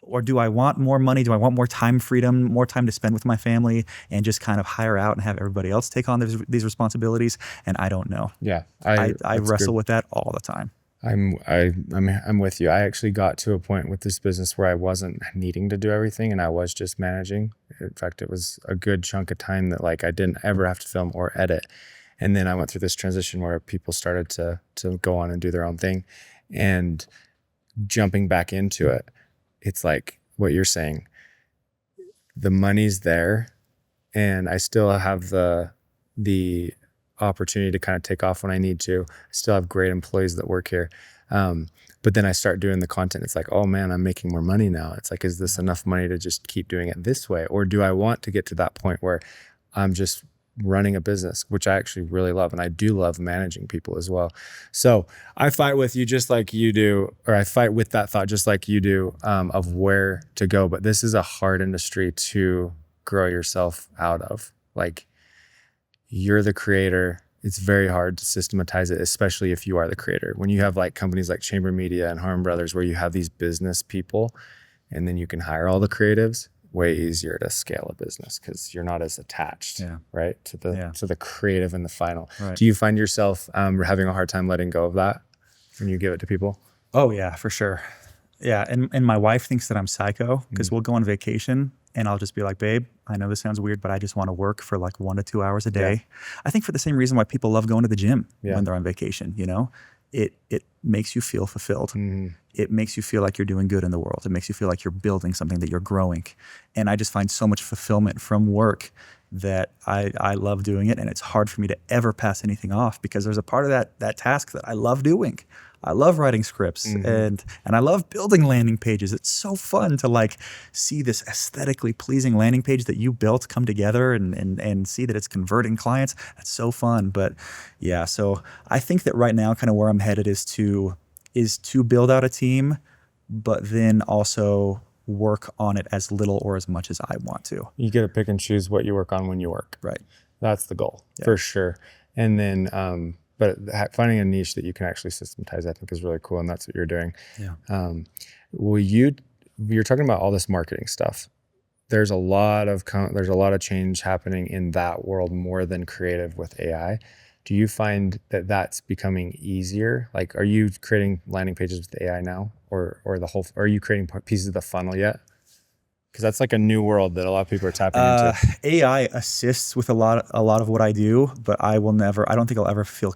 Speaker 1: Or do I want more money? Do I want more time freedom, more time to spend with my family and just kind of hire out and have everybody else take on these responsibilities? And I don't know.
Speaker 2: Yeah.
Speaker 1: I wrestle with that all the time.
Speaker 2: I'm with you. I actually got to a point with this business where I wasn't needing to do everything and I was just managing. In fact, it was a good chunk of time that like I didn't ever have to film or edit. And then I went through this transition where people started to go on and do their own thing, and jumping back into it. It's like what you're saying. The money's there and I still have the opportunity to kind of take off when I need to. I still have great employees that work here. But then I start doing the content. It's like, oh man, I'm making more money now. It's like, is this enough money to just keep doing it this way? Or do I want to get to that point where I'm just running a business, which I actually really love. And I do love managing people as well. So I fight with you just like you do, or I fight with that thought just like you do, of where to go. But this is a hard industry to grow yourself out of. Like, you're the creator. It's very hard to systematize it, especially if you are the creator. When you have like companies like Chamber Media and Harmon Brothers, where you have these business people and then you can hire all the creatives, way easier to scale a business because you're not as attached, right, to the creative and the final. Right. Do you find yourself having a hard time letting go of that when you give it to people?
Speaker 1: Oh yeah, for sure. Yeah, and my wife thinks that I'm psycho because we'll go on vacation and I'll just be like, babe, I know this sounds weird, but I just want to work for like 1 to 2 hours a day. Yeah. I think for the same reason why people love going to the gym when they're on vacation, you know? It makes you feel fulfilled. It makes you feel like you're doing good in the world. It makes you feel like you're building something, that you're growing. And I just find so much fulfillment from work that I love doing it. And it's hard for me to ever pass anything off because there's a part of that task that I love doing. I love writing scripts and I love building landing pages. It's so fun to like see this aesthetically pleasing landing page that you built come together and see that it's converting clients. That's so fun. But yeah, so I think that right now kind of where I'm headed is to build out a team, but then also work on it as little or as much as I want to.
Speaker 2: You get to pick and choose what you work on when you work.
Speaker 1: Right.
Speaker 2: That's the goal for sure. And then, but finding a niche that you can actually systematize, I think is really cool. And that's what you're doing. Yeah. You're talking about all this marketing stuff. There's a lot of change happening in that world more than creative with AI. Do you find that that's becoming easier? Like, are you creating landing pages with AI now, or are you creating pieces of the funnel yet? Because that's like a new world that a lot of people are tapping into.
Speaker 1: AI assists with a lot of what I do, but I don't think I'll ever feel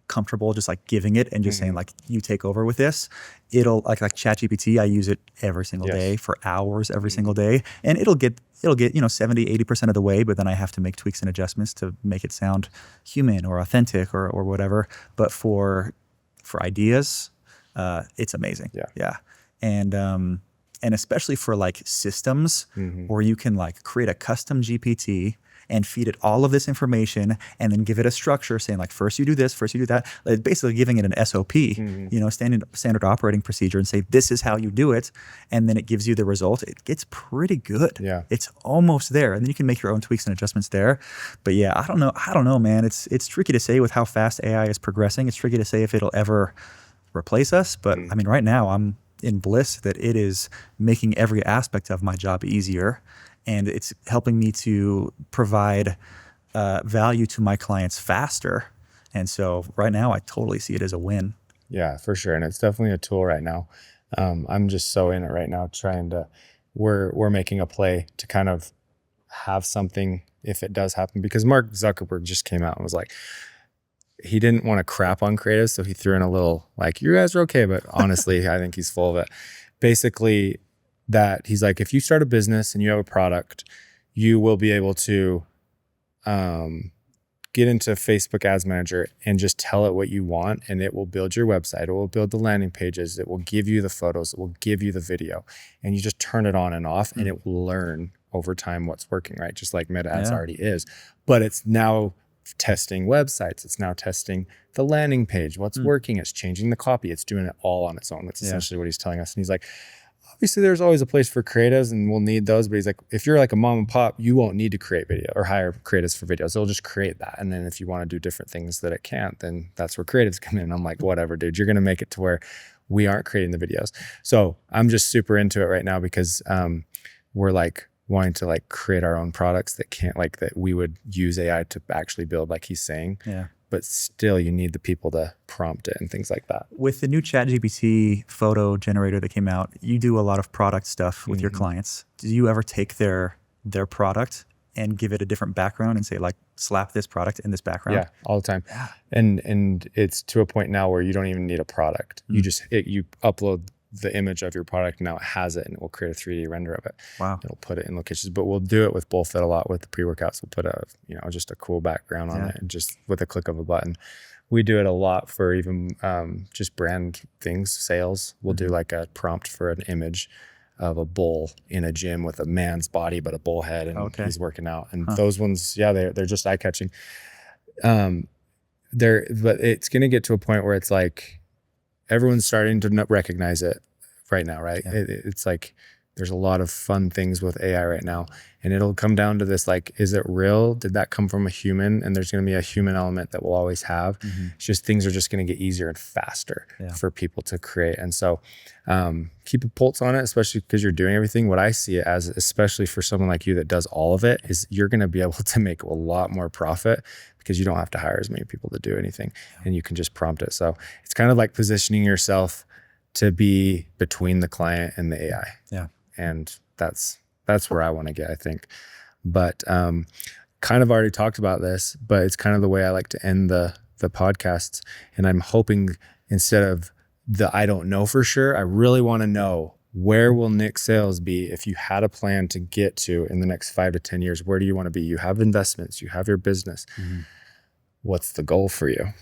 Speaker 1: comfortable just like giving it and just saying like, you take over with this. It'll like ChatGPT, I use it every single day for hours every single day. And it'll get 70-80% of the way, but then I have to make tweaks and adjustments to make it sound human or authentic or whatever. But for ideas, it's amazing. Yeah. And especially for like systems where you can like create a custom GPT and feed it all of this information and then give it a structure saying like, first you do this, first you do that. Like basically giving it an SOP, standard operating procedure, and say, this is how you do it. And then it gives you the result. It gets pretty good. Yeah. It's almost there. And then you can make your own tweaks and adjustments there. But yeah, I don't know, man. It's tricky to say with how fast AI is progressing. It's tricky to say if it'll ever replace us. But I mean, right now in bliss that it is making every aspect of my job easier, and it's helping me to provide value to my clients faster. And so right now I totally see it as a win.
Speaker 2: Yeah, for sure. And it's definitely a tool right now. I'm just so in it right now, we're making a play to kind of have something if it does happen, because Mark Zuckerberg just came out and was like, he didn't want to crap on creatives. So he threw in a little like, you guys are okay. But honestly, I think he's full of it. Basically that he's like, if you start a business and you have a product, you will be able to get into Facebook Ads Manager and just tell it what you want, and it will build your website. It will build the landing pages. It will give you the photos. It will give you the video, and you just turn it on and off, and it will learn over time what's working, right? Just like Meta Ads already is. But it's now testing websites. It's now testing the landing page, what's working. It's changing the copy. It's doing it all on its own. That's essentially what he's telling us. And he's like, obviously there's always a place for creatives and we'll need those, but he's like, if you're like a mom and pop, you won't need to create video or hire creatives for videos. It'll just create that. And then if you want to do different things that it can't, then that's where creatives come in. I'm like, whatever, dude, you're going to make it to where we aren't creating the videos. So I'm just super into it right now because we're like wanting to like create our own products that can't, like, that we would use AI to actually build, like he's saying. Yeah. But still you need the people to prompt it and things like that.
Speaker 1: With the new ChatGPT photo generator that came out, you do a lot of product stuff with your clients. Do you ever take their product and give it a different background and say, like, slap this product in this background?
Speaker 2: Yeah, all the time. Yeah. And it's to a point now where you don't even need a product. You just you upload the image of your product, and now it has it, and it will create a 3D render of it. Wow. It'll put it in locations, but we'll do it with BullFit a lot with the pre-workouts. We'll put just a cool background on it, and just with a click of a button. We do it a lot for even just brand things, sales. We'll do like a prompt for an image of a bull in a gym with a man's body, but a bull head, and he's working out. And those ones, they're just eye catching. But it's going to get to a point where it's like, everyone's starting to recognize it right now, right? Yeah. It's like there's a lot of fun things with AI right now, and it'll come down to this, like, is it real? Did that come from a human? And there's going to be a human element that we'll always have. It's just things are just going to get easier and faster for people to create. And so keep a pulse on it, especially because you're doing everything. What I see it as, especially for someone like you that does all of it, is you're going to be able to make a lot more profit because you don't have to hire as many people to do anything, and you can just prompt it. So it's kind of like positioning yourself to be between the client and the AI. Yeah. And that's where I want to get, I think. But kind of already talked about this, but it's kind of the way I like to end the podcasts. And I'm hoping, instead of the I don't know for sure, I really want to know, where will Nick Sales be if you had a plan to get to in the next 5 to 10 years? Where do you want to be? You have investments, you have your business. What's the goal for you?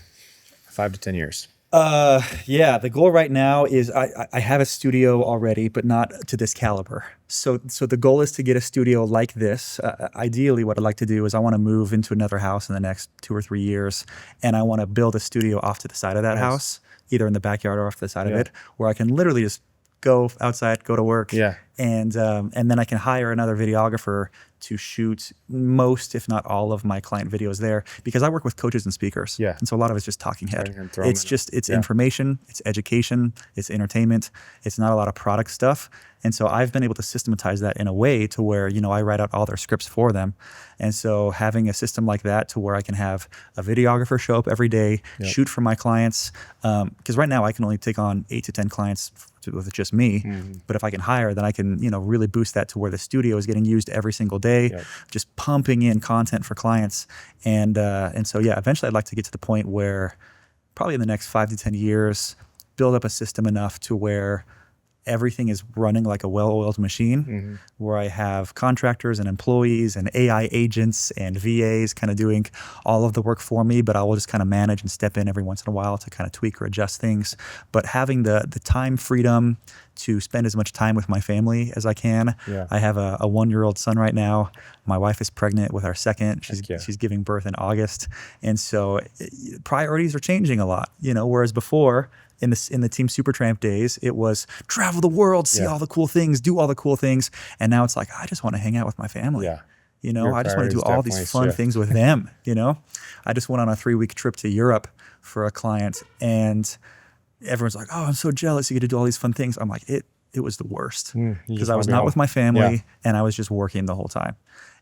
Speaker 2: 5 to 10 years.
Speaker 1: The goal right now is I have a studio already, but not to this caliber. So the goal is to get a studio like this. Ideally, what I'd like to do is I want to move into another house in the next 2 or 3 years, and I want to build a studio off to the side of that house, either in the backyard or off the side of it, where I can literally just go outside, go to work, and then I can hire another videographer to shoot most, if not all, of my client videos there, because I work with coaches and speakers. Yeah. And so a lot of it's just talking head. It's information, it's education, it's entertainment. It's not a lot of product stuff. And so I've been able to systematize that in a way to where, I write out all their scripts for them. And so having a system like that to where I can have a videographer show up every day, shoot for my clients, because right now I can only take on 8 to 10 clients with just me. But if I can hire, then I can, really boost that to where the studio is getting used every single day, just pumping in content for clients. And so, eventually I'd like to get to the point where, probably in the next 5 to 10 years, build up a system enough to where everything is running like a well-oiled machine, where I have contractors and employees and AI agents and VAs kind of doing all of the work for me, but I will just kind of manage and step in every once in a while to kind of tweak or adjust things. But having the time freedom to spend as much time with my family as I can. I have a 1-year-old son right now. My wife is pregnant with our second. She's giving birth in August. And so priorities are changing a lot, whereas before, in the Team Supertramp days, it was travel the world, see all the cool things, do all the cool things. And now it's like, I just want to hang out with my family. I just want to do all these fun things with them. I just went on a 3-week trip to Europe for a client, and everyone's like, oh, I'm so jealous you get to do all these fun things. I'm like, it was the worst because I was not
Speaker 2: home
Speaker 1: with my family and I was just working the whole time.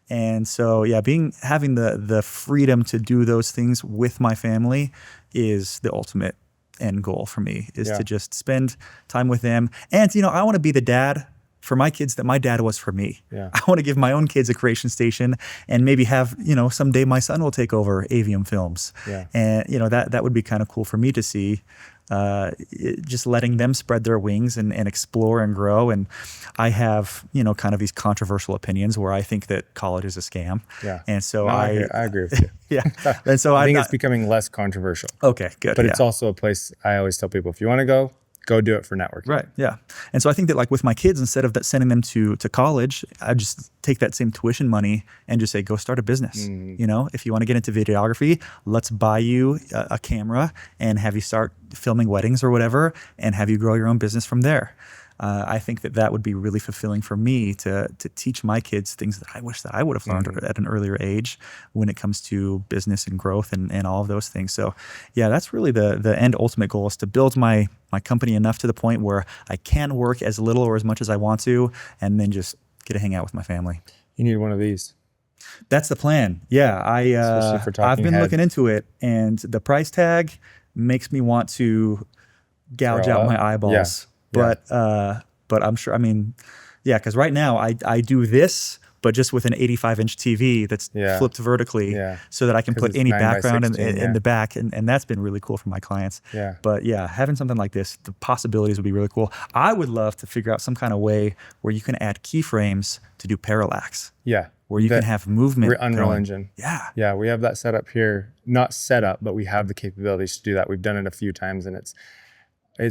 Speaker 1: And so, yeah, having the freedom to do those things with my family is the ultimate end goal for me, is to just spend time with them. And, I want to be the dad for my kids that my dad was for me.
Speaker 2: Yeah.
Speaker 1: I want to give my own kids a creation station and maybe have, someday my son will take over Avium Films.
Speaker 2: Yeah.
Speaker 1: And, that would be kind of cool for me to see. Just letting them spread their wings and explore and grow. And I have, kind of these controversial opinions where I think that college is a scam.
Speaker 2: Yeah.
Speaker 1: And so
Speaker 2: I agree with you.
Speaker 1: Yeah. And so
Speaker 2: I think it's becoming less controversial.
Speaker 1: Okay, good.
Speaker 2: But it's also a place I always tell people, if you want to go do it for networking.
Speaker 1: Right. Yeah. And so I think that, like, with my kids, instead of sending them to college, I just take that same tuition money and just say, go start a business. If you want to get into videography, let's buy you a camera and have you start filming weddings or whatever, and have you grow your own business from there. I think that would be really fulfilling for me to teach my kids things that I wish that I would have learned at an earlier age when it comes to business and growth and all of those things. So yeah, that's really the end ultimate goal, is to build my company enough to the point where I can work as little or as much as I want to, and then just get to hang out with my family.
Speaker 2: You need one of these.
Speaker 1: That's the plan. Yeah, I've been looking into it, and the price tag makes me want to gouge out my eyeballs. But I'm sure, because right now I do this, but just with an 85-inch TV that's flipped vertically so that I can put any background in the back. And that's been really cool for my clients.
Speaker 2: Yeah.
Speaker 1: But yeah, having something like this, the possibilities would be really cool. I would love to figure out some kind of way where you can add keyframes to do parallax.
Speaker 2: Yeah.
Speaker 1: Where you can have movement.
Speaker 2: Unreal Engine.
Speaker 1: Yeah.
Speaker 2: Yeah, we have that set up here. Not set up, but we have the capabilities to do that. We've done it a few times, and it's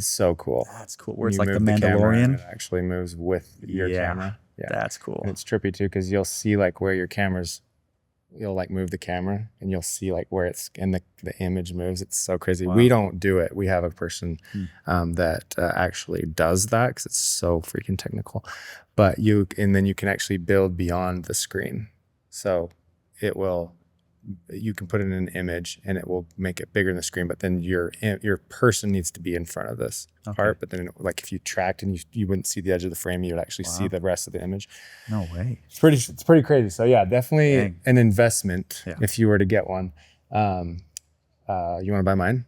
Speaker 2: so cool.
Speaker 1: That's cool. Where it's like the Mandalorian.
Speaker 2: It actually moves with your camera. Yeah.
Speaker 1: That's cool.
Speaker 2: And it's trippy too, because you'll see like where your camera's, you'll like move the camera and you'll see like where it's, and the image moves. It's so crazy. Wow. We don't do it. We have a person that actually does that, because it's so freaking technical. But then you can actually build beyond the screen. So you can put in an image and it will make it bigger than the screen, but then your person needs to be in front of this part. But then like if you tracked and you wouldn't see the edge of the frame, you would actually see the rest of the image.
Speaker 1: No way.
Speaker 2: It's pretty crazy. So yeah, definitely an investment if you were to get one. You want to buy mine?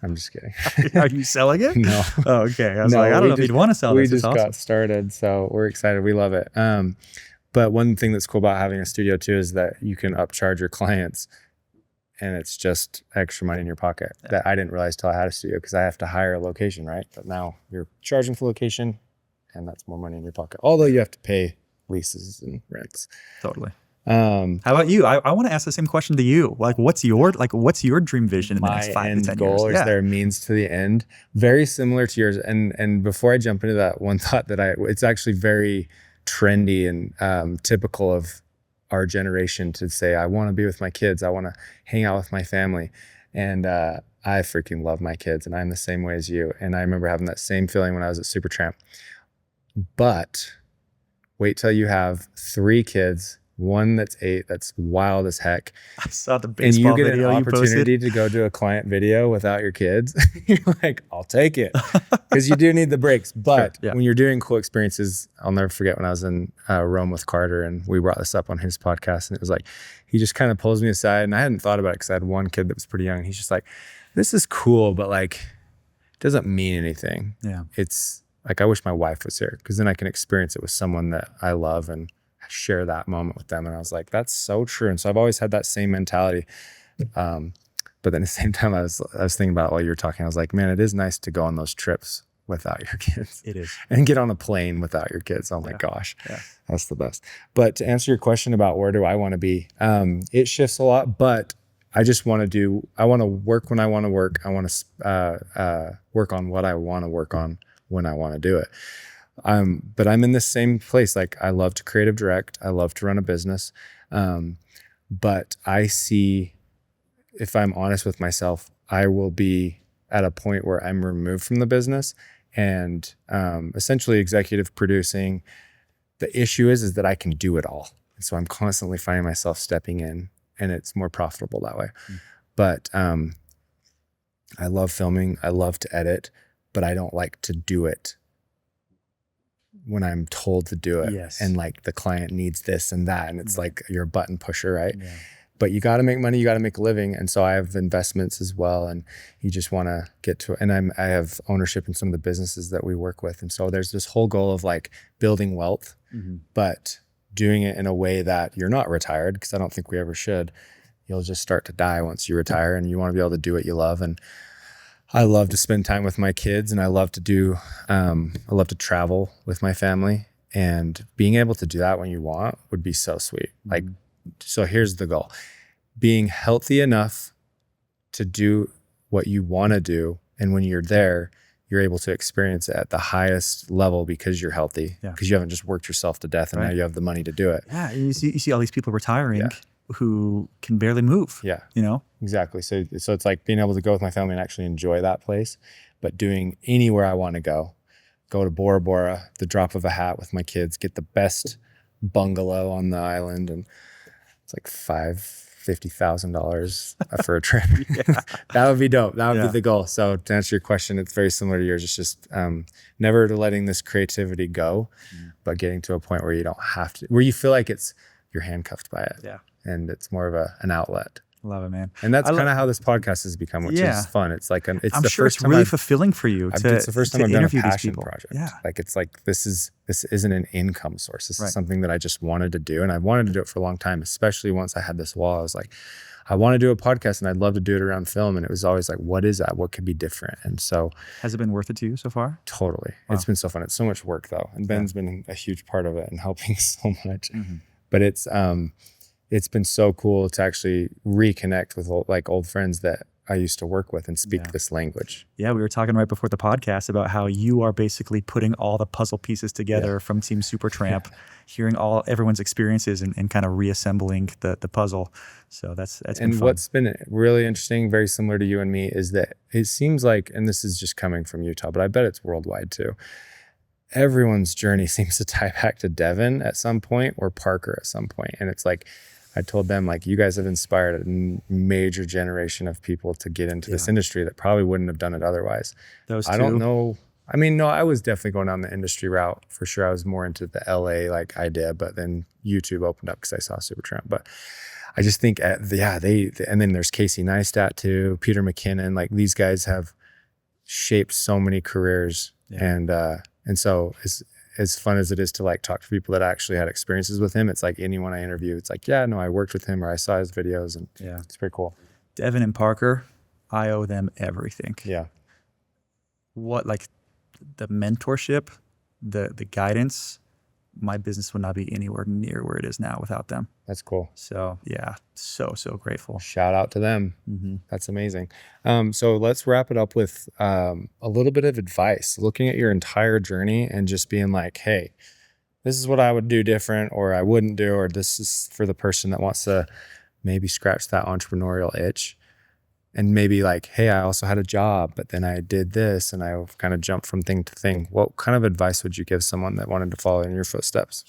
Speaker 2: I'm just kidding.
Speaker 1: Are you selling it?
Speaker 2: No.
Speaker 1: Oh, okay. I was like, I don't know if you'd want to sell this.
Speaker 2: We just got started, so we're excited. We love it. But one thing that's cool about having a studio too is that you can upcharge your clients, and it's just extra money in your pocket that I didn't realize till I had a studio, because I have to hire a location, right? But now you're charging for location, and that's more money in your pocket. Although you have to pay leases and rents.
Speaker 1: Totally. How about you? I want to ask the same question to you. Like, what's your dream vision in the next 5 to 10 years? My end goal,
Speaker 2: is there a means to the end? Very similar to yours. And before I jump into that, one thought that it's actually very trendy and typical of our generation to say, I want to be with my kids. I want to hang out with my family. And I freaking love my kids, and I'm the same way as you. And I remember having that same feeling when I was at Supertramp. But wait till you have 3 kids, one that's 8, that's wild as heck.
Speaker 1: I saw the baseball video you posted.
Speaker 2: And you get an opportunity to go do a client video without your kids. You're like, I'll take it, because you do need the breaks. But when you're doing cool experiences, I'll never forget when I was in Rome with Carter, and we brought this up on his podcast, and it was like, he just kind of pulls me aside, and I hadn't thought about it because I had one kid that was pretty young. And he's just like, this is cool, but like, it doesn't mean anything. Yeah. It's like, I wish my wife was here, because then I can experience it with someone that I love and share that moment with them. And I was like, that's so true. And so I've always had that same mentality. But then at the same time, I was thinking about while you were talking, I was like, man, it is nice to go on those trips without your kids.
Speaker 1: It is.
Speaker 2: And get on a plane without your kids. Oh my gosh, that's the best. But to answer your question about where do I want to be, it shifts a lot, but I want to work when I want to work. I want to work on what I want to work on when I want to do it. But I'm in this same place. Like, I love to creative direct. I love to run a business. But I see, if I'm honest with myself, I will be at a point where I'm removed from the business and essentially executive producing. The issue is that I can do it all. And so I'm constantly finding myself stepping in, and it's more profitable that way. But I love filming. I love to edit. but I don't like to do it when I'm told to do it.
Speaker 1: Yes.
Speaker 2: And like the client needs this and that. And it's like you're a button pusher, right?
Speaker 1: Yeah.
Speaker 2: But you got to make money, you got to make a living. And so I have investments as well. And you just want to get to it. And I have ownership in some of the businesses that we work with. And so there's this whole goal of like building wealth, but doing it in a way that you're not retired, because I don't think we ever should. You'll just start to die once you retire, and you want to be able to do what you love. And I love to spend time with my kids, and I love to travel with my family, and being able to do that when you want would be so sweet. Like, so here's the goal: being healthy enough to do what you want to do. And when you're there, you're able to experience it at the highest level because you're healthy, because you haven't just worked yourself to death and now you have the money to do it.
Speaker 1: Yeah. And you see all these people retiring who can barely move.
Speaker 2: Yeah.
Speaker 1: You know?
Speaker 2: Exactly. So it's like being able to go with my family and actually enjoy that place, but doing anywhere I want to go to Bora Bora, the drop of a hat with my kids, get the best bungalow on the island. And it's like $50,000 for a trip. That would be dope. That would be the goal. So to answer your question, it's very similar to yours. It's just never letting this creativity go, but getting to a point where you don't have to, where you feel like you're handcuffed by it. Yeah. And it's more of an outlet.
Speaker 1: Love it, man.
Speaker 2: And that's kind of how this podcast has become, which is fun. It's like I'm
Speaker 1: sure it's really fulfilling for you.
Speaker 2: It's the first time I've done a passion
Speaker 1: people.
Speaker 2: project. Yeah. Like it's like this isn't an income source. This is something that I just wanted to do, and I wanted to do it for a long time. Especially once I had this wall, I was like, I want to do a podcast, and I'd love to do it around film. And it was always like, what is that? What could be different? And so, has it been worth it to you so far? Totally. Wow. It's been so fun. It's so much work though, and Ben's been a huge part of it and helping so much. But it's been so cool to actually reconnect with old friends that I used to work with and speak this language. Yeah, we were talking right before the podcast about how you are basically putting all the puzzle pieces together from Team Supertramp, hearing everyone's experiences and kind of reassembling the puzzle. So that's been fun. What's been really interesting, very similar to you and me, is that it seems like, and this is just coming from Utah, but I bet it's worldwide too, everyone's journey seems to tie back to Devin at some point or Parker at some point. And it's like, I told them, like, you guys have inspired a major generation of people to get into this industry that probably wouldn't have done it otherwise. Those two? I don't know. I mean, no, I was definitely going down the industry route for sure. I was more into the LA idea, but then YouTube opened up because I saw Supertramp. But I just think, and then there's Casey Neistat too, Peter McKinnon. Like, these guys have shaped so many careers, and so as fun as it is to talk to people that actually had experiences with him, it's like anyone I interview, it's like, I worked with him or I saw his videos, and it's pretty cool. Devin and Parker, I owe them everything. Yeah. What, the mentorship, the guidance, my business would not be anywhere near where it is now without them. That's cool. So so grateful. Shout out to them. That's amazing. So let's wrap it up with a little bit of advice, looking at your entire journey and just being like, hey, this is what I would do different, or I wouldn't do, or this is for the person that wants to maybe scratch that entrepreneurial itch. And maybe hey, I also had a job, but then I did this and I kind of jumped from thing to thing. What kind of advice would you give someone that wanted to follow in your footsteps?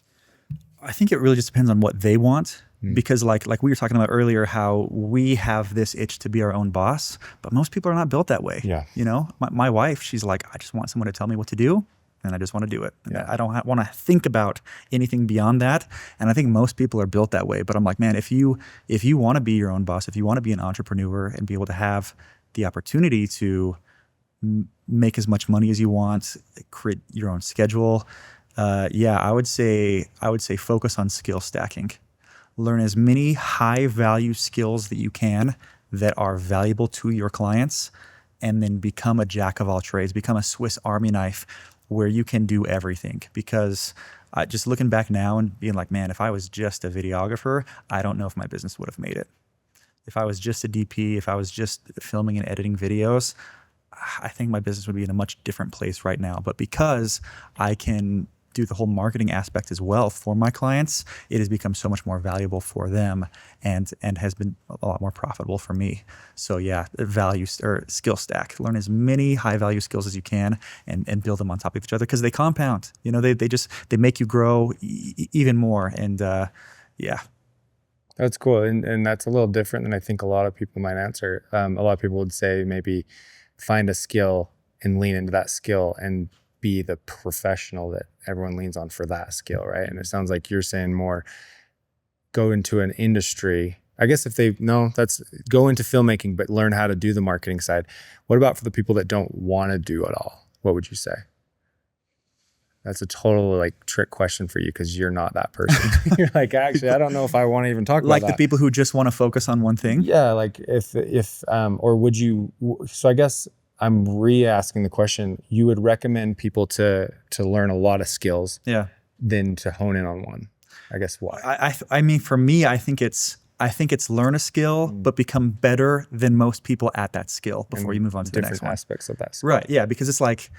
Speaker 2: I think it really just depends on what they want. Because like we were talking about earlier, how we have this itch to be our own boss, but most people are not built that way. Yeah. You know, my wife, she's like, I just want someone to tell me what to do, and I just want to do it. I don't want to think about anything beyond that. And I think most people are built that way. But I'm like, man, if you want to be your own boss, if you want to be an entrepreneur and be able to have the opportunity to make as much money as you want, create your own schedule, I would say focus on skill stacking. Learn as many high value skills that you can that are valuable to your clients, and then become a jack of all trades, become a Swiss Army knife where you can do everything. Because just looking back now and being like, man, if I was just a videographer, I don't know if my business would have made it. If I was just a DP, if I was just filming and editing videos, I think my business would be in a much different place right now. But because I can do the whole marketing aspect as well for my clients, it has become so much more valuable for them and has been a lot more profitable for me. So value or skill stack. Learn as many high value skills as you can and build them on top of each other, because they compound. You know, they make you grow even more. And that's cool. And that's a little different than I think a lot of people might answer. A lot of people would say maybe find a skill and lean into that skill and be the professional that everyone leans on for that skill, right? And it sounds like you're saying more go into an industry. I guess if they that's go into filmmaking, but learn how to do the marketing side. What about for the people that don't want to do it all? What would you say? That's a total like trick question for you because you're not that person. You're like, actually, I don't know if I want to even talk about
Speaker 1: like
Speaker 2: that.
Speaker 1: the people who just want to focus on one thing.
Speaker 2: Yeah, like if or would you? So I guess I'm re-asking the question. You would recommend people to learn a lot of skills, than to hone in on one. I guess why?
Speaker 1: I mean, for me, I think it's learn a skill, but become better than most people at that skill before you move on to the next one.
Speaker 2: Different aspects of that skill.
Speaker 1: Right. Yeah. Because it's like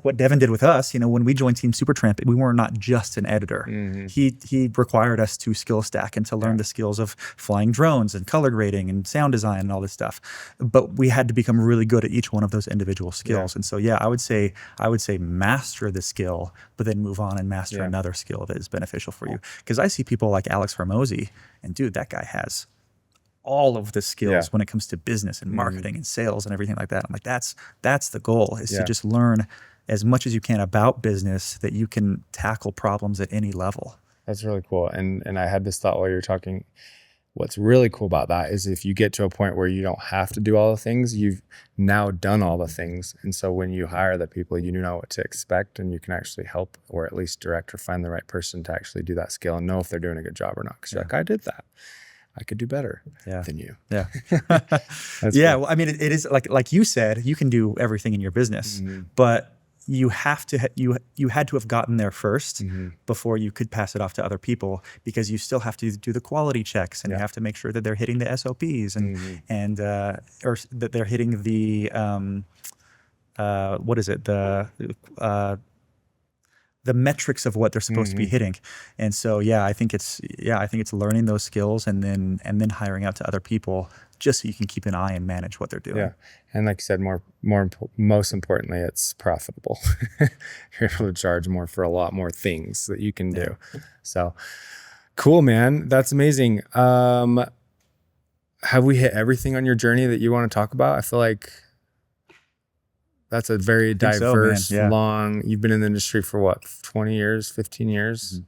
Speaker 1: what Devin did with us. You know, when we joined Team Supertramp, we were not just an editor. He required us to skill stack and to learn the skills of flying drones and color grading and sound design and all this stuff. But we had to become really good at each one of those individual skills. And so, I would say master the skill, but then move on and master another skill that is beneficial for you. Because I see people like Alex Hormozy, and dude, that guy has all of the skills when it comes to business and marketing and sales and everything like that. I'm like, that's the goal, is to just learn as much as you can about business that you can tackle problems at any level.
Speaker 2: That's really cool. And I had this thought while you were talking. What's really cool about that is if you get to a point where you don't have to do all the things, you've now done all the things. And so when you hire the people, you know what to expect, and you can actually help or at least direct or find the right person to actually do that skill and know if they're doing a good job or not. Because you're like, I did that. I could do better than you.
Speaker 1: Yeah.
Speaker 2: Cool.
Speaker 1: Well, I mean, it is like you said, you can do everything in your business, but you have to you had to have gotten there first before you could pass it off to other people, because you still have to do the quality checks, and you have to make sure that they're hitting the SOPs and or that they're hitting the what is it, the metrics of what they're supposed to be hitting. And so I think it's learning those skills and then hiring out to other people, just so you can keep an eye and manage what they're doing.
Speaker 2: Yeah. And like you said, most importantly, it's profitable. You're able to charge more for a lot more things that you can do. So cool, man. That's amazing. Have we hit everything on your journey that you want to talk about? I feel like that's a very diverse, long, you've been in the industry for what, 20 years, 15 years?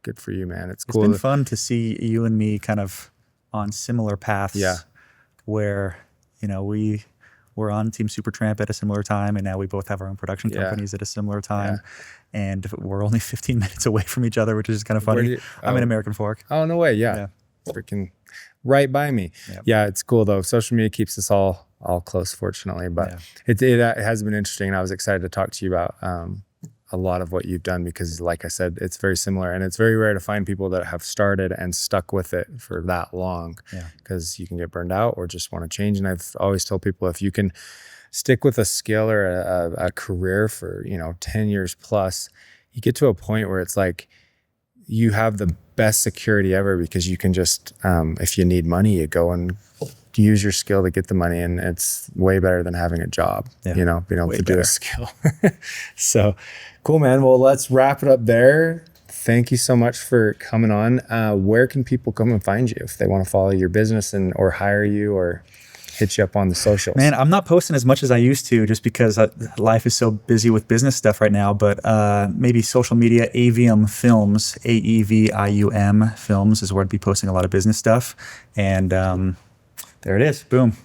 Speaker 2: Good for you, man. It's cool.
Speaker 1: It's been fun to see you and me kind of on similar paths. Where, we were on Team Supertramp at a similar time, and now we both have our own production companies at a similar time. And we're only 15 minutes away from each other, which is kind of funny. I'm in American Fork.
Speaker 2: Oh, no way. Yeah. Freaking right by me. Yeah, it's cool though. Social media keeps us all close, fortunately. But it has been interesting, and I was excited to talk to you about a lot of what you've done, because like I said, it's very similar, and it's very rare to find people that have started and stuck with it for that long, because you can get burned out or just want to change. And I've always told people, if you can stick with a skill or a career for 10 years plus, you get to a point where it's like you have the best security ever, because you can just if you need money, you go and use your skill to get the money, and it's way better than having a job, being able to do a skill. So cool, man. Well, let's wrap it up there. Thank you so much for coming on. Where can people come and find you if they want to follow your business or hire you or hit you up on the socials?
Speaker 1: Man, I'm not posting as much as I used to, just because life is so busy with business stuff right now, but maybe social media, Avium Films, AEVIUM Films is where I'd be posting a lot of business stuff. And there it is. Boom.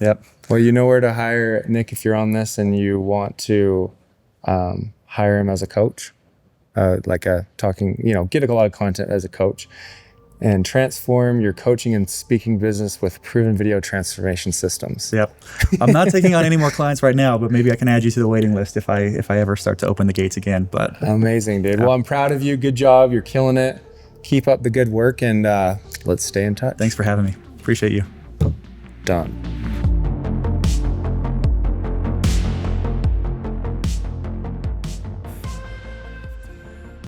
Speaker 1: Yep.
Speaker 2: Well, you know where to hire Nick if you're on this and you want to hire him as a coach, get a lot of content as a coach, and transform your coaching and speaking business with proven video transformation systems.
Speaker 1: Yep. I'm not taking on any more clients right now, but maybe I can add you to the waiting list if I ever start to open the gates again. But
Speaker 2: amazing, dude. Well, I'm proud of you. Good job. You're killing it. Keep up the good work, and let's stay in touch.
Speaker 1: Thanks for having me. Appreciate you.
Speaker 2: Done.